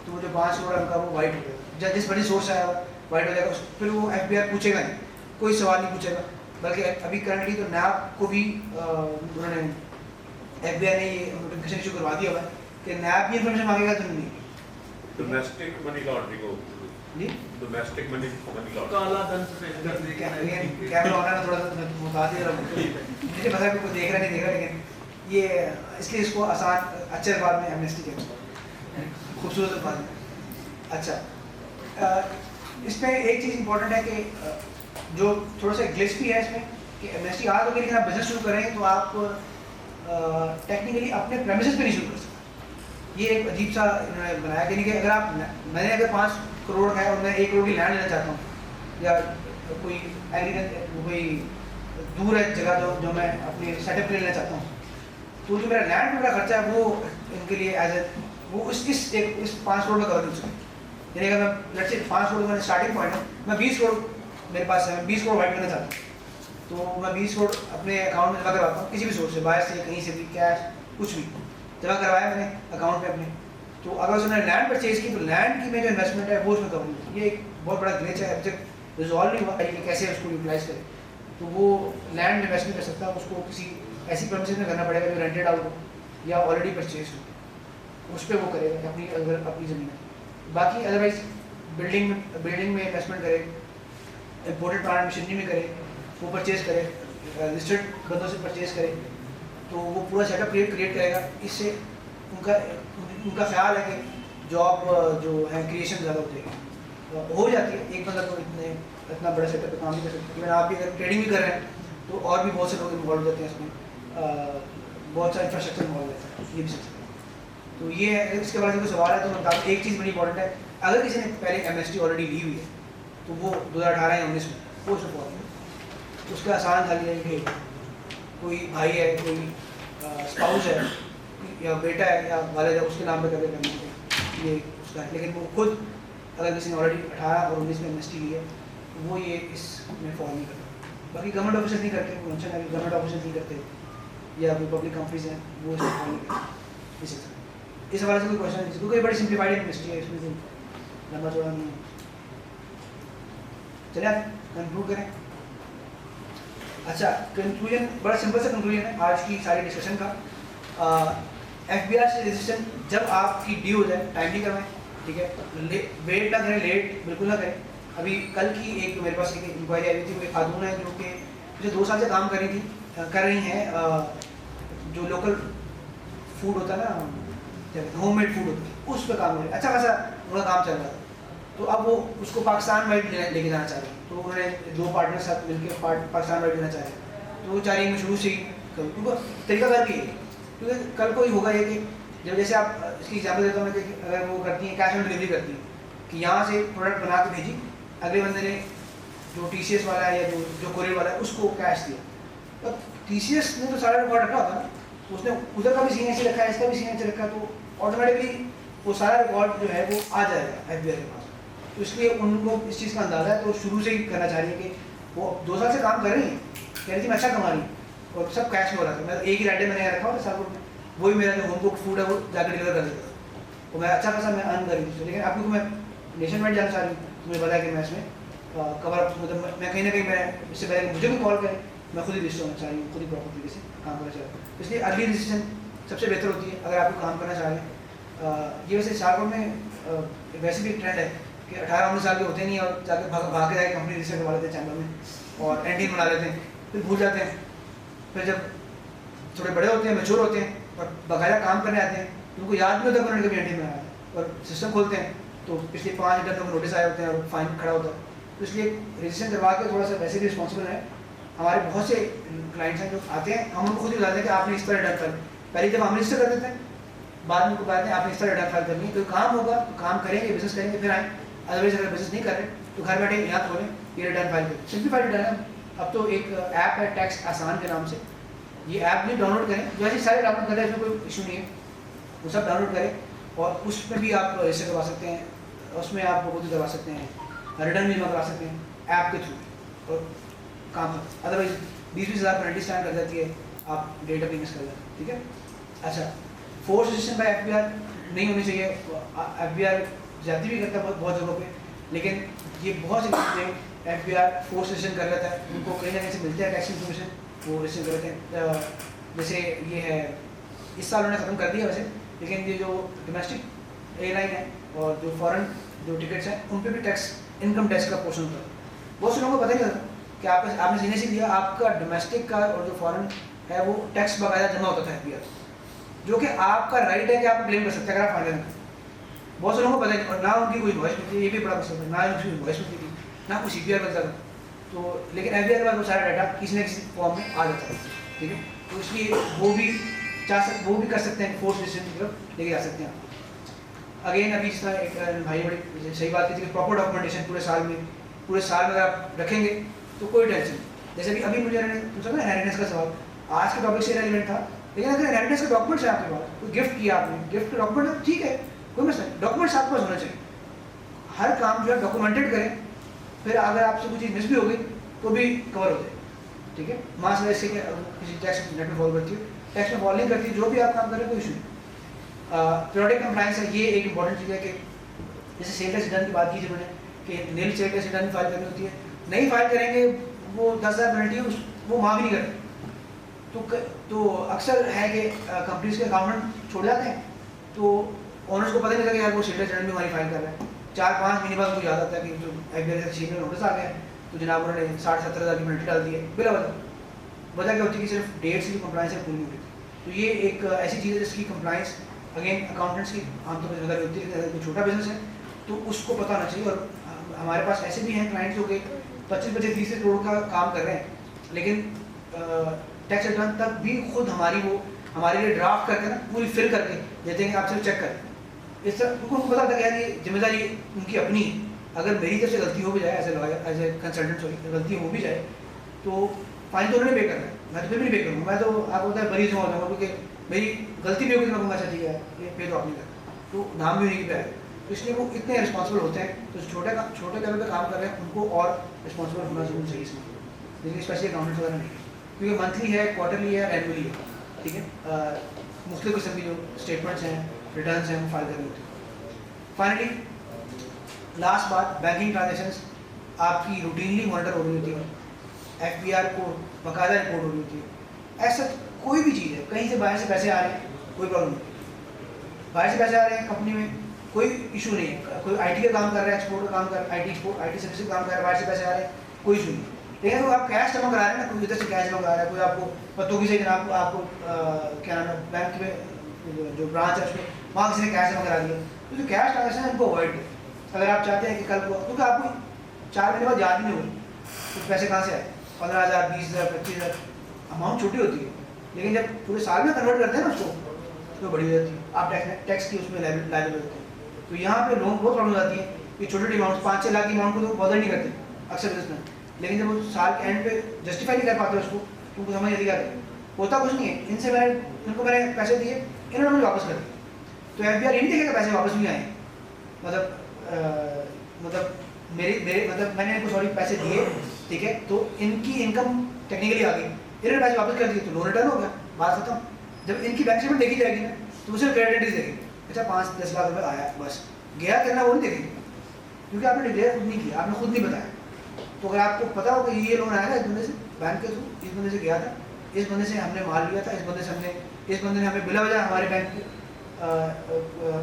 तो वो जो 5 करोड़ उनका वो वाइट हो जाएगा, जिस बड़ी सोर्स आया हुआ वाइट हो जाएगा। फिर वो FPR पूछेगा नहीं, कोई सवाल नहीं पूछेगा, बल्कि अभी करंटली तो नैब को भी उन्होंने FBI ने ये नोटिफिकेशन इशू करवा दिया हुआ है कि नैब भी इन्फॉर्मेशन मांगेगा तो नहीं। डोमेस्टिक मनी लॉन्ड्रिंग हो जी डोमेस्टिक मनी लॉन्ड्रिंग काला धन सफेद करने के लिए कैमरा ऑन है ना, थोड़ा सा मैं बता दे रहा हूँ, मुझे पता है कि कोई देख रहा नहीं देख रहा, लेकिन ये इसलिए इसको आसान अच्छे अल्फाज में एमनेस्टी कहते हैं, खूबसूरत अल्फाज में। अच्छा इसमें एक चीज़ इंपॉर्टेंट है कि जो थोड़ा सा ग्लिच भी है इसमें कि एमनेस्टी आ तो गई, लेकिन आप बिजनेस शुरू करें तो आप टेक्निकली अपने प्रेमिसेस पे नहीं शुरू कर सकते। ये एक अजीब सा इन्होंने बनाया कि नहीं कि अगर आप मैंने अगर 5 करोड़ है और मैं 1 करोड़ की लैंड लेना चाहता हूँ या कोई एग्रीकल्चर कोई दूर है जगह जो मैं अपने सेटअप के लिए लेना चाहता हूँ, तो जो मेरा लैंड मेरा खर्चा है वो इनके लिए एज ए वो इस 5 करोड़ में कवर हो सके। यानी अगर मैं लेट्स से 5 करोड़ का स्टार्टिंग पॉइंट है, मैं 20 करोड़ मेरे पास है, मैं 20 करोड़ वाइट करना चाहता हूँ, तो मैं 20 करोड़ अपने अकाउंट में जमा करवाता हूँ, किसी भी सोर्स से, बाहर से कहीं से भी कैश कुछ भी जमा करवाया मैंने अकाउंट में अपने। तो अगर उसने लैंड परचेज की तो लैंड की में जो इन्वेस्टमेंट है वो उसमें कवर नहीं। ये एक बहुत बड़ा ग्लिच है, अभी तक रिजॉल्व नहीं हुआ कि कैसे उसको यूटिलाइज करें। तो वो लैंड इन्वेस्ट नहीं कर सकता, उसको किसी ऐसी प्रेमिसेस में करना पड़ेगा जो रेंटेड आउट हो या ऑलरेडी परचेज हो। उस पर वो करेगा अपनी, अगर अपनी ज़मीन है। बाकी अदरवाइज बिल्डिंग में इन्वेस्टमेंट करे, इम्पोर्टेड प्लांट मशीनरी में करे, वो परचेज करे, रजिस्टर्ड बंदों से परचेज करे, तो वो पूरा सेटअप क्रिएट करेगा। इससे उनका ख्याल है कि जॉब जो है क्रिएशन ज़्यादा हो जाएगी, हो जाती है। एक बंदा तो इतना बड़ा सेटअप पे काम नहीं कर सकता। इवन आप भी अगर ट्रेडिंग भी कर रहे हैं तो और भी बहुत से लोग इन्वॉल्व हो जाते हैं इसमें, बहुत सारा इंफ्रास्ट्रक्चर इन्वॉल्व रहता है, ये भी सकते हैं। तो ये है, इसके बाद कोई सवाल है तो मैं बता दूँ। एक चीज़ बड़ी इंपॉर्टेंट है, अगर किसी ने पहले MST ऑलरेडी ली हुई है तो वो 2018 या 19 में वो सपोर्ट है, उसका आसान था ये कि कोई भाई है, कोई स्पाउस है या बेटा है या वालिद है, उसके नाम पे करके करनी है ये उसका है। लेकिन वो खुद अगर किसी ने ऑलरेडी 18 और 19 में MST ली है तो वो ये इसमें फॉलो नहीं करता। बाकी गवर्नमेंट ऑफिसर नहीं करते, मेंशन है कि गवर्नमेंट ऑफिसर नहीं करते या कोई पब्लिक कंपनीज हैं वो इसमें फॉलो नहीं करते। इस हवाले से कोई क्वेश्चन नहीं, क्योंकि बड़ी सिंप्लीफाइड MST है, इसमें कोई लंबा चौड़ा नहीं है। चलिए आप कंक्लूड करें। अच्छा, कंक्लूजन बड़ा सिंपल सा कंक्लूजन है आज की सारी डिस्कशन का। FBR से रजिस्ट्रेशन जब आपकी ड्यू हो जाए टाइमली करवाएं, ठीक है। वेट ना करें, लेट बिल्कुल ना करें। अभी कल की एक मेरे पास एक इंक्वायरी आई थी, कोई खातून है जो कि मुझे 2 साल से काम कर रही हैं जो लोकल फूड होता है ना, होममेड फूड होता है, उस पर काम कर रही है। अच्छा खासा उनका काम चल रहा था, तो अब वो उसको पाकिस्तान वाइड लेके जाना चाह रही है। तो उन्होंने 2 पार्टनर साथ मिलकर पाकिस्तान वाइड लेना चाह रहे हैं। तो वो चाह रही है मैं शुरू से ही करूँ, क्योंकि तरीका कर भी है, क्योंकि कल को ही होगा ये कि जब जैसे आप इसकी एग्जाम्पल देता हूँ मैं कि अगर वो करती हैं कैश ऑन डिलीवरी करती हैं कि यहाँ से प्रोडक्ट बना के भेजी, अगले बंदे ने जो TCS वाला है या जो कोरियर वाला है उसको कैश दिया, तो TCS ने तो सारा रिकॉर्ड रखा होता है, उसने उधर का भी सीन ऐसे रखा है, इसका भी सीन ऐसे रखा, तो ऑटोमेटिकली वो सारा रिकॉर्ड जो है वो आ जाएगा FBR के पास। तो इसलिए उनको इस चीज़ का अंदाजा है, तो शुरू से ही करना चाह रही है कि वो 2 साल से काम कर रही है, कह रही थी मैं अच्छा कमा रही हूँ और सब कैश में हो रहा था। मैं एक ही राइडर मैंने रखा हुआ साल में, वही मेरा जो होम कुक फूड है वो जाकर डिलीवर कर देता था, तो मैं अच्छा खासा मैं अर्न कर रही थी। लेकिन अब क्योंकि मैं नेशन वाइड जाना चाह रही हूँ, तो मुझे पता है कि मैं इसमें कवर अप, मतलब मैं कहीं ना कहीं मैं इससे पहले मुझे भी कॉल करें, मैं खुद ही रजिस्टर होना चाह रही हूँ, खुद ही प्रॉपर तरीके से काम करना चाह रही हूँ। इसलिए अर्ली रजिस्ट्रेशन सबसे बेहतर होती है अगर आप काम करना चाह रहे हैं। ये वैसे शारकों में वैसे भी ट्रेंड है कि 18-19 साल के होते नहीं और जाकर भाग के जाके कंपनी रजिस्टर करवा लेते हैं चैम्बर में और एंटी बना लेते हैं, फिर भूल जाते हैं। फिर जब थोड़े बड़े होते हैं, मैच्योर होते हैं और बाकायदा काम करने आते हैं, तो उनको याद भी होता है कि उन्होंने कभी एंटी बनाया है। और सिस्टम खोलते हैं तो पिछले 5 इंटरनों को नोटिस आए होते हैं और फाइन खड़ा होता है। तो इसलिए रजिस्ट्रेशन करवा के थोड़ा सा वैसे भी रिस्पॉन्सिबल है। हमारे बहुत से क्लाइंट्स हैं जो आते हैं, हम उनको खुद ही बताते हैं कि आपने इस तरह रिटर्न फाइल, पहले जब हम रजिस्टर कर देते हैं बाद में उनको बताते हैं आपने इस तरह रिटर्न फाइल करनी है। कोई काम होगा तो काम करेंगे, बिजनेस करेंगे, फिर आए। अदरवाइज अगर बिजनेस नहीं कर रहे तो घर बैठे यहाँ खोलें, ये रिटर्न फाइल करें, सिंप्लीफाइड रिटर्न है। अब तो एक ऐप है टैक्स आसान के नाम से, ये ऐप भी डाउनलोड करें, जो ऐसे सारे डाउनलोड करें, इसमें कोई इशू नहीं है, वो सब डाउनलोड करें और उसमें भी आप रजिस्टर करवा सकते हैं, उसमें आप वो भी करवा सकते हैं, रिटर्न भी जमा करवा सकते हैं ऐप के थ्रू और काम कर। अदरवाइज 20-20 हज़ार पेनल्टी स्टैंड कर जाती है, आप डेटा पेमेंट्स कर जाते हैं, ठीक है। अच्छा, फोर्स रजिस्ट्रेशन बाय FBR नहीं होनी चाहिए। FBR जाती भी करता है बहुत जगहों पे, लेकिन ये बहुत से चीज़ें FBR फोर्स रजिस्ट्रेशन कर लेता है, उनको कहीं ना कहीं से मिलते हैं टैक्स इन्फॉर्मेशन, वो रजिस्टर कर लेते हैं। जैसे ये है, इस साल उन्होंने ख़त्म कर दिया वैसे, लेकिन ये जो डोमेस्टिक एयरलाइन है और जो फॉरेन जो टिकट्स हैं उन पर भी टैक्स, इनकम टैक्स का पोर्शन होता है। बहुत से लोगों को पता नहीं होता कि आपने सीने से दिया, आपका डोमेस्टिक का और जो फॉरेन है वो टैक्स बाकायदा जमा होता था FBR, जो कि आपका राइट है कि आप क्लेम कर सकते हैं अगर आप फायदा नहीं। बहुत से लोगों को पता नहीं, और ना उनकी कोई वॉइस मिलती है, ये भी बड़ा मसला है, ना उनकी वॉइस मिलती थी, ना कोई CPR मिलता था। तो लेकिन FBR के बाद वो सारा डाटा किसी न किसी फॉर्म में आ जाता है, ठीक है। तो इसलिए वो भी कर सकते हैं, फोर्स रजिस्ट्रेशन की तरफ लेके जा सकते हैं। अगेन अभी जिस तरह एक भाई ने बड़ी सही बात की थी कि प्रॉपर डॉक्यूमेंटेशन पूरे साल में अगर आप रखेंगे तो कोई टेंशन नहीं। जैसे अभी मुझे पूछा ना इनहेरिटेंस का सवाल, आज के टॉपिक से रेलिवेंट था, लेकिन अगर इनहेरिटेंस के डॉक्यूमेंट्स है आपके पास, कोई गिफ्ट किया आपने, गिफ्ट के डॉक्यूमेंट ठीक है, कोई मसला नहीं, डॉक्यूमेंट्स आपके पास होना चाहिए। हर काम जो है डॉक्यूमेंटेड करें, फिर अगर आपसे कोई चीज़ मिस भी हो गई तो भी कवर हो जाए, ठीक है। मान से जैसे किसी टैक्स नेट में फॉलो करती है, टैक्स में फॉलो नहीं करती, जो भी आप काम करें कोई इशू नहीं। पीरियोडिक कंप्लायंस है, ये एक इंपॉर्टेंट चीज़ है कि जैसे सेल टैक्स रिटर्न की बात की जिन्होंने कि नील सेल टैक्स रिटर्न फाइल करनी होती है, नहीं फाइल करेंगे वो 10,000 पेनल्टी वो माफ़ ही नहीं करते। तो अक्सर है कि कंपनीज के अकाउंटेंट छोड़ जाते हैं तो ऑनर्स को पता नहीं लगा यार वो स्टेटस रिटर्न भी हमारी फाइल कर रहा है। 4-5 महीने बाद मुझे याद आता है कि जो FBI से चीफ में नोटिस आ गया तो जनाब उन्होंने 60-70 हज़ार की पेनल्टी डाल दी है बिला वजह क्या होती है कि सिर्फ डेट्स की कंप्लाइंस है पूरी नहीं होती। तो ये एक ऐसी चीज़ है जिसकी कंप्लाइंस अगेन अकाउंटेंट्स की आमतौर पर जिम्मेदारी होती है कि कोई छोटा बिजनेस है तो उसको पता होना चाहिए। और हमारे पास ऐसे भी हैं क्लाइंट जो कि 25-30 करोड़ का काम कर रहे हैं लेकिन टैक्स रिटर्न तक भी खुद हमारे लिए ड्राफ्ट करके ना पूरी फिल करके देते हैं कि आप सिर्फ चेक करें। इस तरह उनको पता था कि यार ये जिम्मेदारी उनकी अपनी है। अगर मेरी तरफ से गलती हो भी जाए as a lawyer as a consultant sorry गलती हो भी जाए तो फाइन तो उन्होंने पे करना है, मैं तो फिर भी नहीं पे करूँगा। मैं तो आपको पता है बरी से हो जाऊँगा क्योंकि मेरी गलती भी होगी तो मैं कहूँगा अच्छा ठीक है ये पे तो आप नहीं करना, तो नाम भी उन्हीं पे आए। तो इसलिए वो इतने रिस्पॉन्सिबल होते हैं तो छोटे लेवल पर काम कर रहे हैं उनको और रिस्पॉन्सिबल होना जरूर चाहिए इसमें, लेकिन स्पेशली अकाउंटेंट वगैरह नहीं क्योंकि मंथली है, क्वार्टरली है, एनुअली है, ठीक है। मुख्तलिफ किस्म की जो स्टेटमेंट्स हैं रिटर्न्स हैं वो फाइल करनी होती है। फाइनली लास्ट बात, बैंकिंग ट्रांजेक्शन्स आपकी रूटीनली मॉनिटर हो रही होती है, FBR को बाकायदा रिपोर्ट हो रही होती है। ऐसा कोई भी चीज़ है, कहीं से बाहर से पैसे आ रहे हैं कोई प्रॉब्लम नहीं, बाहर से पैसे आ रहे हैं कंपनी में कोई इशू नहीं है। कोई IT का काम कर रहा है, एक्सपोर्ट का काम कर रहा है, IT सर्विस का काम कर रहा है, बाहर से पैसे आ रहे हैं कोई इशू नहीं। लेकिन तो आप कैश जमा करा रहे हैं ना, कोई इधर से कैश जमा करा रहा है, कोई आपको पत्तों की से आपको क्या नाम है बैंक में जो ब्रांच है उसमें वहाँ किसी ने कैश जमा करा दिया, तो जो कैश ट्रांजेक्शन है उनको अवॉइड करें। अगर आप चाहते हैं कि कल को, क्योंकि आपको 4 महीने बाद याद ही नहीं होगी कुछ पैसे कहाँ से आए, 15,000, 20,000, 25,000 अमाउंट छोटी होती है, लेकिन जब पूरे साल में कन्वर्ट करते हैं ना उसको तो बड़ी हो जाती है, आप टैक्स की उसमें लायबल होते हैं। तो यहाँ पे लोगों को बहुत प्रॉब्लम आती है कि छोटे अमाउंट 5-6 लाख की अमाउंट को तो बॉदर नहीं करते अक्सर बिजनेसमैन, लेकिन जब वो साल के एंड पे जस्टिफाई नहीं कर पाते उसको तो उनको समझ नहीं आता होता कुछ नहीं है। इनको मैंने पैसे दिए, इन्होंने मुझे वापस कर दिए, तो FBR ये नहीं देखेगा पैसे वापस भी आए, मतलब मैंने इनको सॉरी पैसे दिए, ठीक है, तो इनकी इनकम टेक्निकली आ गई, इन्होंने पैसे वापस कर दिए तो लोन रिटर्न हो गया, बात खत्म। जब इनकी बैंक स्टेटमेंट देखी जाएगी ना तो वो सिर्फ क्रेडिट देगी, अच्छा 5-10 लाख रुपये आया, बस गया करना वो नहीं देखेंगे क्योंकि आपने डिक्लेयर खुद नहीं किया, आपने खुद नहीं बताया। तो अगर आपको पता हो कि ये लोन आया ना इस बंदे से बैंक के थ्रू, इस बंदे से गया था, इस बंदे से हमने माल लिया था, इस बंदे ने हमें बिला वजह हमारे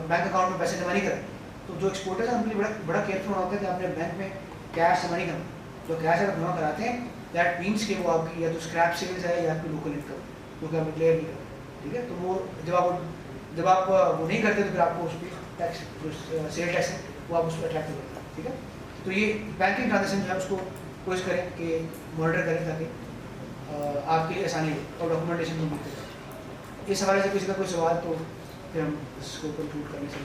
बैंक अकाउंट में पैसे जमा नहीं करे, तो जो एक्सपोर्टर है उनके लिए बड़ा केयरफुल होता है कि आपने बैंक में कैश जमा नहीं करना। जो कैश अगर जमा कराते हैं दैट मीन्स कि वो आपकी या तो स्क्रैप सेल्स है या आपकी लोकल इनकम क्योंकि आपने क्लियर नहीं करते, ठीक है। तो वो जब आप वो नहीं करते तो फिर आपको उस पर टैक्स सेल टैक्स है वो आप उसको अट्रैक्ट करते हैं, ठीक है। तो ये बैंकिंग ट्रांजेक्शन जो है उसको कोशिश करें कि मॉनिटर करें ताकि आपके लिए आसानी हो और डॉक्यूमेंटेशन भी मिलते हैं। इस हवाले से किसी का कोई सवाल तो फिर हम इसको कंक्लूड करने से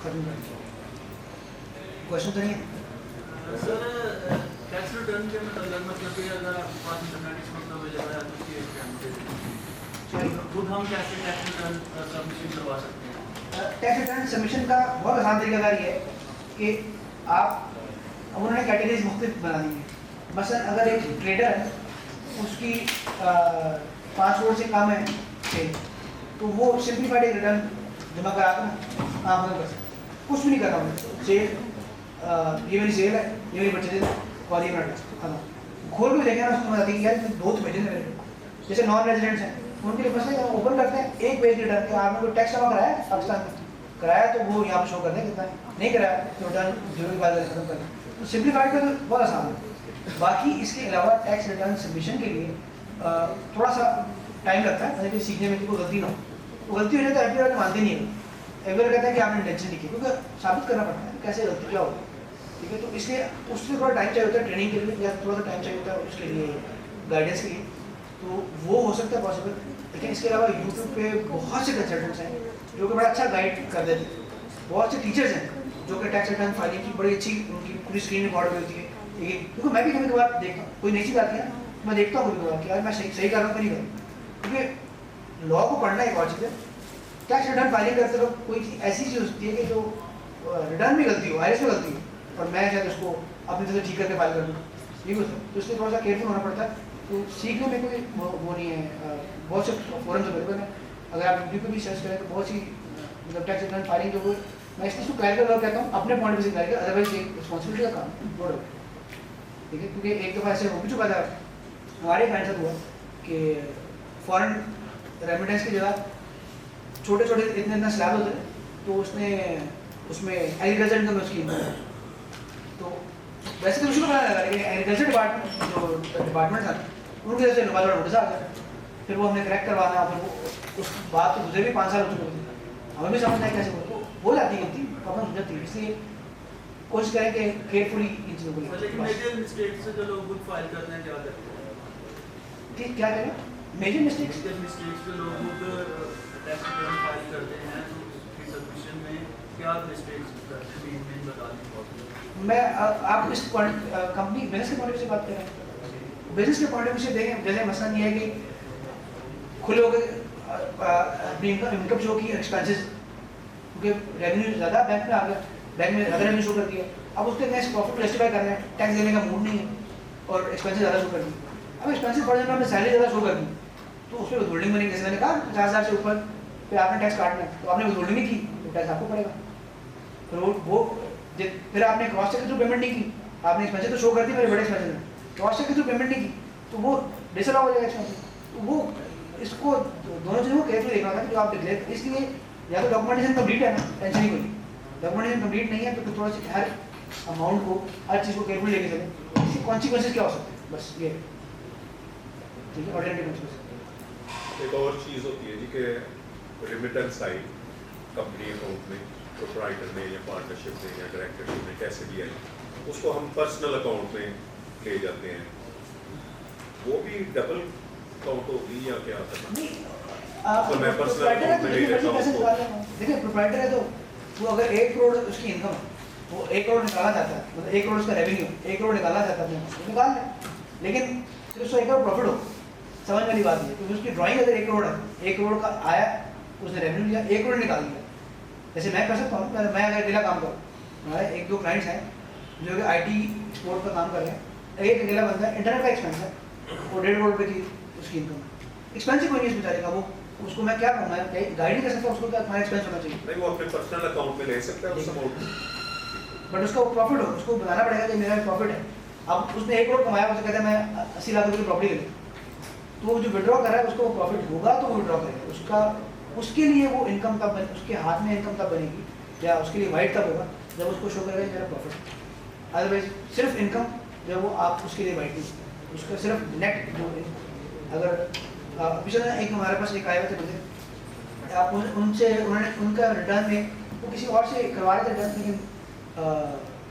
खत्म करेंगे। क्वेश्चन तो नहीं है सर? टैक्स रिटर्न के मतलब कि अगर 5 इंटरनेट मतलब वगैरह तो खुद हम कैसे टैक्स रिटर्न सबमिशन करवा सकते हैं? टैक्स रिटर्न सबमिशन का बहुत आसान तरीकाकार ये है कि आप उन्होंने कैटेगरीज मुख्तलिफ बना दी है। मसलन अगर एक ट्रेडर है उसकी 5 करोड़ से कम है सेल, तो वो सिंप्लीफाइड एक रिटर्न जमा करा कर आप कर सकते, कुछ भी नहीं करना होगा। सेल ये मेरी सेल है, ये मेरी परचेज है और ये मेरा टैक्स खोल के देखें ना उसको बताती है यार 2 तो भेजे मेरे, जैसे नॉन रेजिडेंट्स हैं उनके लिए मसले ओपन करते हैं एक पेज रिटर्न के, आपने कोई टैक्स जमा कराया पाकिस्तान में कराया तो वो यहाँ पर शो कर दें, कितना नहीं कराया तो रिटर्न जीरो की बात खत्म कर दें। तो सिंप्लीफाइड का तो बहुत आसान है। बाकी इसके अलावा टैक्स रिटर्न सबमिशन के लिए थोड़ा सा टाइम लगता है, मतलब कि सीखने में कोई गलती ना हो, वो गलती हो जाए तो FBR मानते नहीं है, FBR कहता है कि आपने इंटेंशन नहीं की, क्योंकि साबित करना पड़ता है कैसे गलती क्या होगी, ठीक है। तो इसलिए उसमें थोड़ा टाइम चाहिए होता है, ट्रेनिंग के लिए या थोड़ा सा टाइम चाहिए होता है उसके लिए गाइडेंस के लिए, तो वो हो सकता है पॉसिबल। लेकिन इसके अलावा यूट्यूब पे बहुत से कंसल्टेंट्स हैं जो कि बड़ा अच्छा गाइड कर देते हैं, बहुत से टीचर्स हैं जो कि टैक्स रिटर्न फाइलिंग की बड़ी अच्छी उनकी पूरी स्क्रीन रिकॉर्ड हुई होती है, ठीक है। क्योंकि मैं भी कभी कभार देखता हूँ कोई नई चीज़ आती है ना मैं देखता हूँ कभी कभार कि यार मैं सही कर रहा हूँ कि नहीं कर रहा हूँ, क्योंकि लॉ को पढ़ना एक और चीज़ है। टैक्स रिटर्न फाइलिंग करते वक्त कोई चीज़ ऐसी चीज़ होती है कि जो रिटर्न में गलती हो, IRS में गलती हो और मैं शायद उसको अपनी तरह से ठीक करके फाइल कर दूँ, ठीक है। तो इसलिए थोड़ा सा केयरफुल होना पड़ता है। तो सीखने में कोई वो नहीं है, बहुत से फोरम्स अवेलेबल हैं, अगर आप यूट्यूब पे भी सर्च करें तो बहुत सी मतलब टैक्स रिटर्न फाइलिंग जो मैं इसको क्लैरिफाई कहता हूँ अपने पॉइंट से क्लैरिफाई, अदरवाइज एक रिस्पॉन्सिबिलिटी का काम बोर्ड है, ठीक है। क्योंकि एक दफ़ा ऐसे हो भी चुका था हमारे क्लाइंट साथ हुआ कि फॉरेन रेमिटेंस की जगह छोटे छोटे इतना स्लैब होते हैं तो उसने उसमें एग्रीकल्चर इनकम उसकी तो वैसे तो उसको पता लगा, लेकिन एग्रीकल्चर डिपार्टमेंट जो डिपार्टमेंट था उनकी वजह से नोटिस आ गया। फिर वो हमने करेक्ट करवाना, फिर वो उस बात तो गुजरे भी 5 साल हो चुके थे, हमें भी समझना है कैसे हो जाती है गलती, प्रॉब्लम हो जाती है। इसलिए कोशिश करें कि केयरफुली इन चीज़ों को लेकिन मेजर मिस्टेक से जो लोग बुक फाइल करते हैं क्या करते हैं? ठीक क्या करें मेजर मिस्टेक्स जो लोग बुक टैक्स रिटर्न फाइल करते हैं तो उसकी सबमिशन में क्या मिस्टेक्स करते हैं मेन बता दें। मैं आप इस कंपनी बिजनेस के पॉइंट ऑफ व्यू से बात कर रहे हैं, बिजनेस के पॉइंट ऑफ व्यू से देखें, जैसे मसला नहीं है कि खुले हो गए अपनी इनकम शो की एक्सपेंसेस, क्योंकि रेवेन्यू ज़्यादा बैंक में आ गया, बैंक में ज़्यादा रेवेन्यू शो कर दिया, अब उसके नेक्स्ट प्रॉफिट जस्टिफाई करना है, टैक्स देने का मूड नहीं है और एक्सपेंसेस ज़्यादा शो कर दी। अब एक्सपेंसिव बढ़ जाना, आपने सैलरी ज़्यादा शो कर दी तो उस पर विथहोल्डिंग बनेगी। जैसे मैंने कहा 50,000 से ऊपर पे आपने टैक्स काटना है, तो आपने विथहोल्डिंग नहीं की तो टैक्स आपको पड़ेगा। फिर आपने क्रॉस चेक के थ्रू पेमेंट नहीं की, आपने एक्सपेंसिव तो शो कर दी मेरे बड़े एक्सपेंसिव में, क्रॉस चेक के थ्रू पेमेंट नहीं की तो वो डिसअलाउ हो जाएगा एक्सपेंसिव। तो वो इसको दोनों चीज़ों को केयरफुली देखना था कि जो आप डिक्लेयर, इसलिए या तो डॉक्यूमेंटेशन कंप्लीट है ना, टेंशन नहीं कोई, डॉक्यूमेंटेशन कंप्लीट नहीं है तो फिर थोड़ा सा हर अमाउंट को, हर चीज़ को केयरफुली लेके चलें, इसके कॉन्सिक्वेंसेस क्या हो सकते हैं, बस ये ठीक है। ऑल्टरनेटिव एक और चीज़ होती है जी कि रेमिटेंस साइड कंपनी अकाउंट में प्रोप्राइटर ने या पार्टनरशिप में या डायरेक्टरशिप में कैसे दिया है, उसको हम पर्सनल अकाउंट में ले जाते हैं, वो भी डबल अकाउंट होगी या क्या करना? तो मैं पर्सनल अकाउंट में ले लेता हूँ। देखिए प्रोप्राइटर है तो वो अगर 1 करोड़ उसकी इनकम है, वो 1 करोड़ निकाला जाता है, मतलब 1 करोड़ उसका रेवेन्यू 1 करोड़ निकाला जाता है तो निकाल लें, लेकिन फिर उसको 1 करोड़ प्रॉफिट हो, समझ वाली बात है। क्योंकि उसकी ड्राइंग अगर 1 करोड़ है, 1 करोड़ का आया, उसने रेवेन्यू लिया, 1 करोड़ निकाल दिया। जैसे मैं कर सकता हूँ, मैं अगर अकेला काम करूँ, हमारे 1-2 क्लाइंट्स हैं जो कि IT एक्सपोर्ट का काम कर रहे हैं, एक अकेला बंदा है, इंटरनेट का एक्सपेंस है, वो 1.5 करोड़ रुपये की उसकी इनकम है, एक्सपेंसिव कोई नहीं इस बेचारे का, वो उसको मैं क्या कहूँ, मैं गाइड नहीं कर सकता उसको, क्या तुम्हारा एक्सपेंस होना चाहिए, नहीं वो अपने पर्सनल अकाउंट में ले सकता है उस अमाउंट, बट उसका प्रॉफिट हो, उसको बताना पड़ेगा कि मेरा प्रॉफिट है। अब उसने 1 करोड़ कमाया, उसे कहता है मैं 80 लाख रुपये की प्रॉपर्टी ले लूँ, तो जो विड्रॉ कर रहा है उसको प्रॉफिट होगा तो वो विड्रॉ करेगा, उसका उसके लिए वो इनकम तब उसके हाथ में इनकम तब बनेगी या उसके लिए वाइट तब होगा जब उसको शो करेगा मेरा प्रॉफिट। अदरवाइज सिर्फ इनकम जब वो आप उसके लिए वाइट नहीं, उसका सिर्फ नेट जो अगर पिछले एक हमारे पास एक आए हुए थे बंदे, आप उनसे उन्होंने उनका रिटर्न में वो किसी और से करवा रहे थे रिटर्न, लेकिन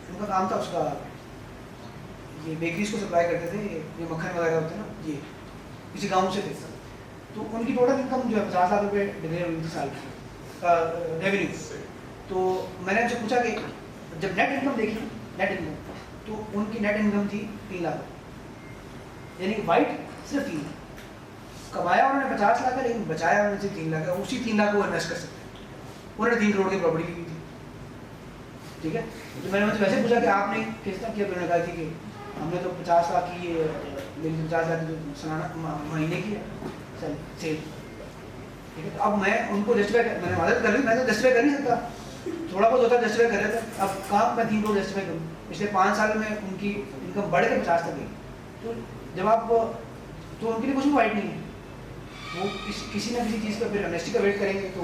उनका काम था उसका ये बेकरीज को सप्लाई करते थे, ये मक्खन वगैरह होते हैं ना, ये किसी गांव से थे, तो उनकी टोटल इनकम जो है 50 लाख रुपये डिक्लेयर हुई थी साल की रेवेन्यू। तो मैंने उनसे पूछा कि जब नेट इनकम देखी, नेट इनकम तो उनकी नेट इनकम थी 3 लाख, यानी कि वाइट सिर्फ 3 लाख कमाया उन्होंने 50 लाख का, लेकिन बचाया उन्होंने सिर्फ 3 लाख का, उसी 3 लाख को इन्वेस्ट कर सकते हैं, उन्होंने 3 करोड़ की प्रॉपर्टी ली थी, ठीक है। तो मैंने उनसे वैसे पूछा कि आपने किस तरह किया, तो उन्होंने कहा कि हमने तो 50 लाख की मेरी 50 लाख की जो सालाना महीने की सेल, ठीक है। तो अब मैं उनको जस्टिफाई मैंने मदद कर ली, मैं तो जस्टिफाई कर नहीं सकता, थोड़ा बहुत होता जस्टिफाई कर रहे थे, अब कहाँ मैं 3 करोड़ जस्टिफाई करूँ, पिछले 5 साल में उनकी इनकम बढ़ के 50 तक गई, तो जब आप तो उनके लिए कुछ भी वाइट नहीं है, वो किसी ना किसी चीज़ का फिर एमनेस्टी का वेट करेंगे, तो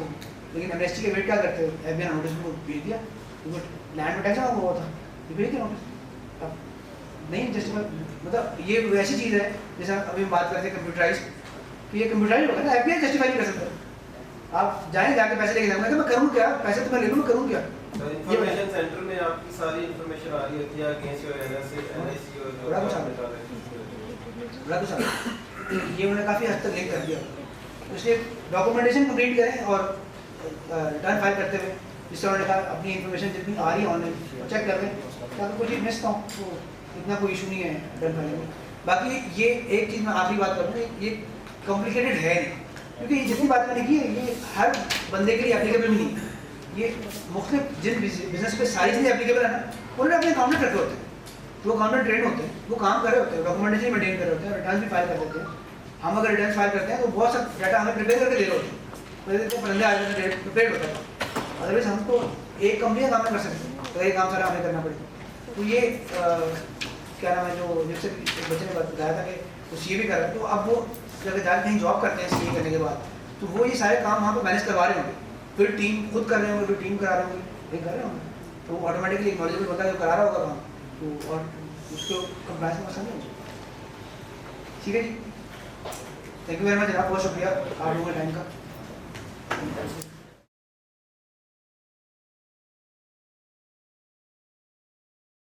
लेकिन एमनेस्टी का वेट क्या करते हो, FBI नोटिस को भेज दिया, तो लैंड में टैक्स हुआ था, ये भेज दिया नोटिस, अब नहीं जस्टिफाई, मतलब ये वैसी चीज़ है जैसे अभी हम बात करते हैं कंप्यूटराइज, तो ये कंप्यूटराइज होगा ना, FBI जस्टिफाई नहीं कर सकता, आप जाएँ जाके पैसे लेके जाऊँगा, मैं करूँ क्या, पैसे तो मैं ले लूँ, मैं करूँ क्या। इंफॉर्मेशन सेंटर में आपकी सारी इंफॉर्मेशन आ रही होती है अगेंस्ट योर NIC और बड़ा कुछ ये उन्होंने काफ़ी हद तक लिंक कर दिया, इसलिए डॉक्यूमेंटेशन कंप्लीट करें और रिटर्न फाइल करते हुए, जिससे उन्होंने कहा अपनी इन्फॉर्मेशन जितनी आ रही है ऑनलाइन चेक कर लें, ताकि कोई चीज़ मिस ना हो, तो इतना कोई इशू नहीं है रिटर्न फाइलिंग में। बाकी ये एक चीज़ मैं आखिरी बात करूँ, ये कॉम्प्लिकेटेड है नहीं, क्योंकि ये जितनी बात मैंने की है ये हर बंदे के लिए एप्लीकेबल नहीं है, ये मुख्तलिफ जिन बिजनेस पे सारी चीज़ें एप्लीकेबल है ना, उन्होंने अपने अकाउंटेंट रखे होते हैं, वो अकाउंटेंट ट्रेन होते हैं, वो काम कर रहे होते हैं, डॉक्यूमेंटेशन मेंटेन कर रहे होते हैं, रिटर्न भी फाइल कर देते हैं। हम अगर रिटर्न फाइल करते हैं तो बहुत सा डाटा हमें प्रिपेयर करके दे रहे होते हैं, तो बंदे आज प्रिपेयर होता है, अदरवाइज हम तो एक कंपनी का काम नहीं कर सकते, तो ये काम सारा हमें करना पड़ेगा। तो ये क्या नाम है, जो जिससे बच्चे ने बताया था कि वो CA भी कर रहा है, तो अब वो अगर जाकर कहीं जॉब करते हैं CA करने के बाद, तो वो ये सारे काम वहाँ पर मैनेज करवा रहे होंगे, फिर टीम खुद कर रहे होंगे, फिर टीम करा रहे होंगे, ये कर रहे होंगे, तो ऑटोमेटिकली एक नॉलेजेबल बंदा जो करा रहा होगा काम, तो और उसको कंप्लायंस में आसानी हो जाएगी। ठीक है जी, थैंक यू वेरी मच जनाब, बहुत शुक्रिया आप लोगों के टाइम का।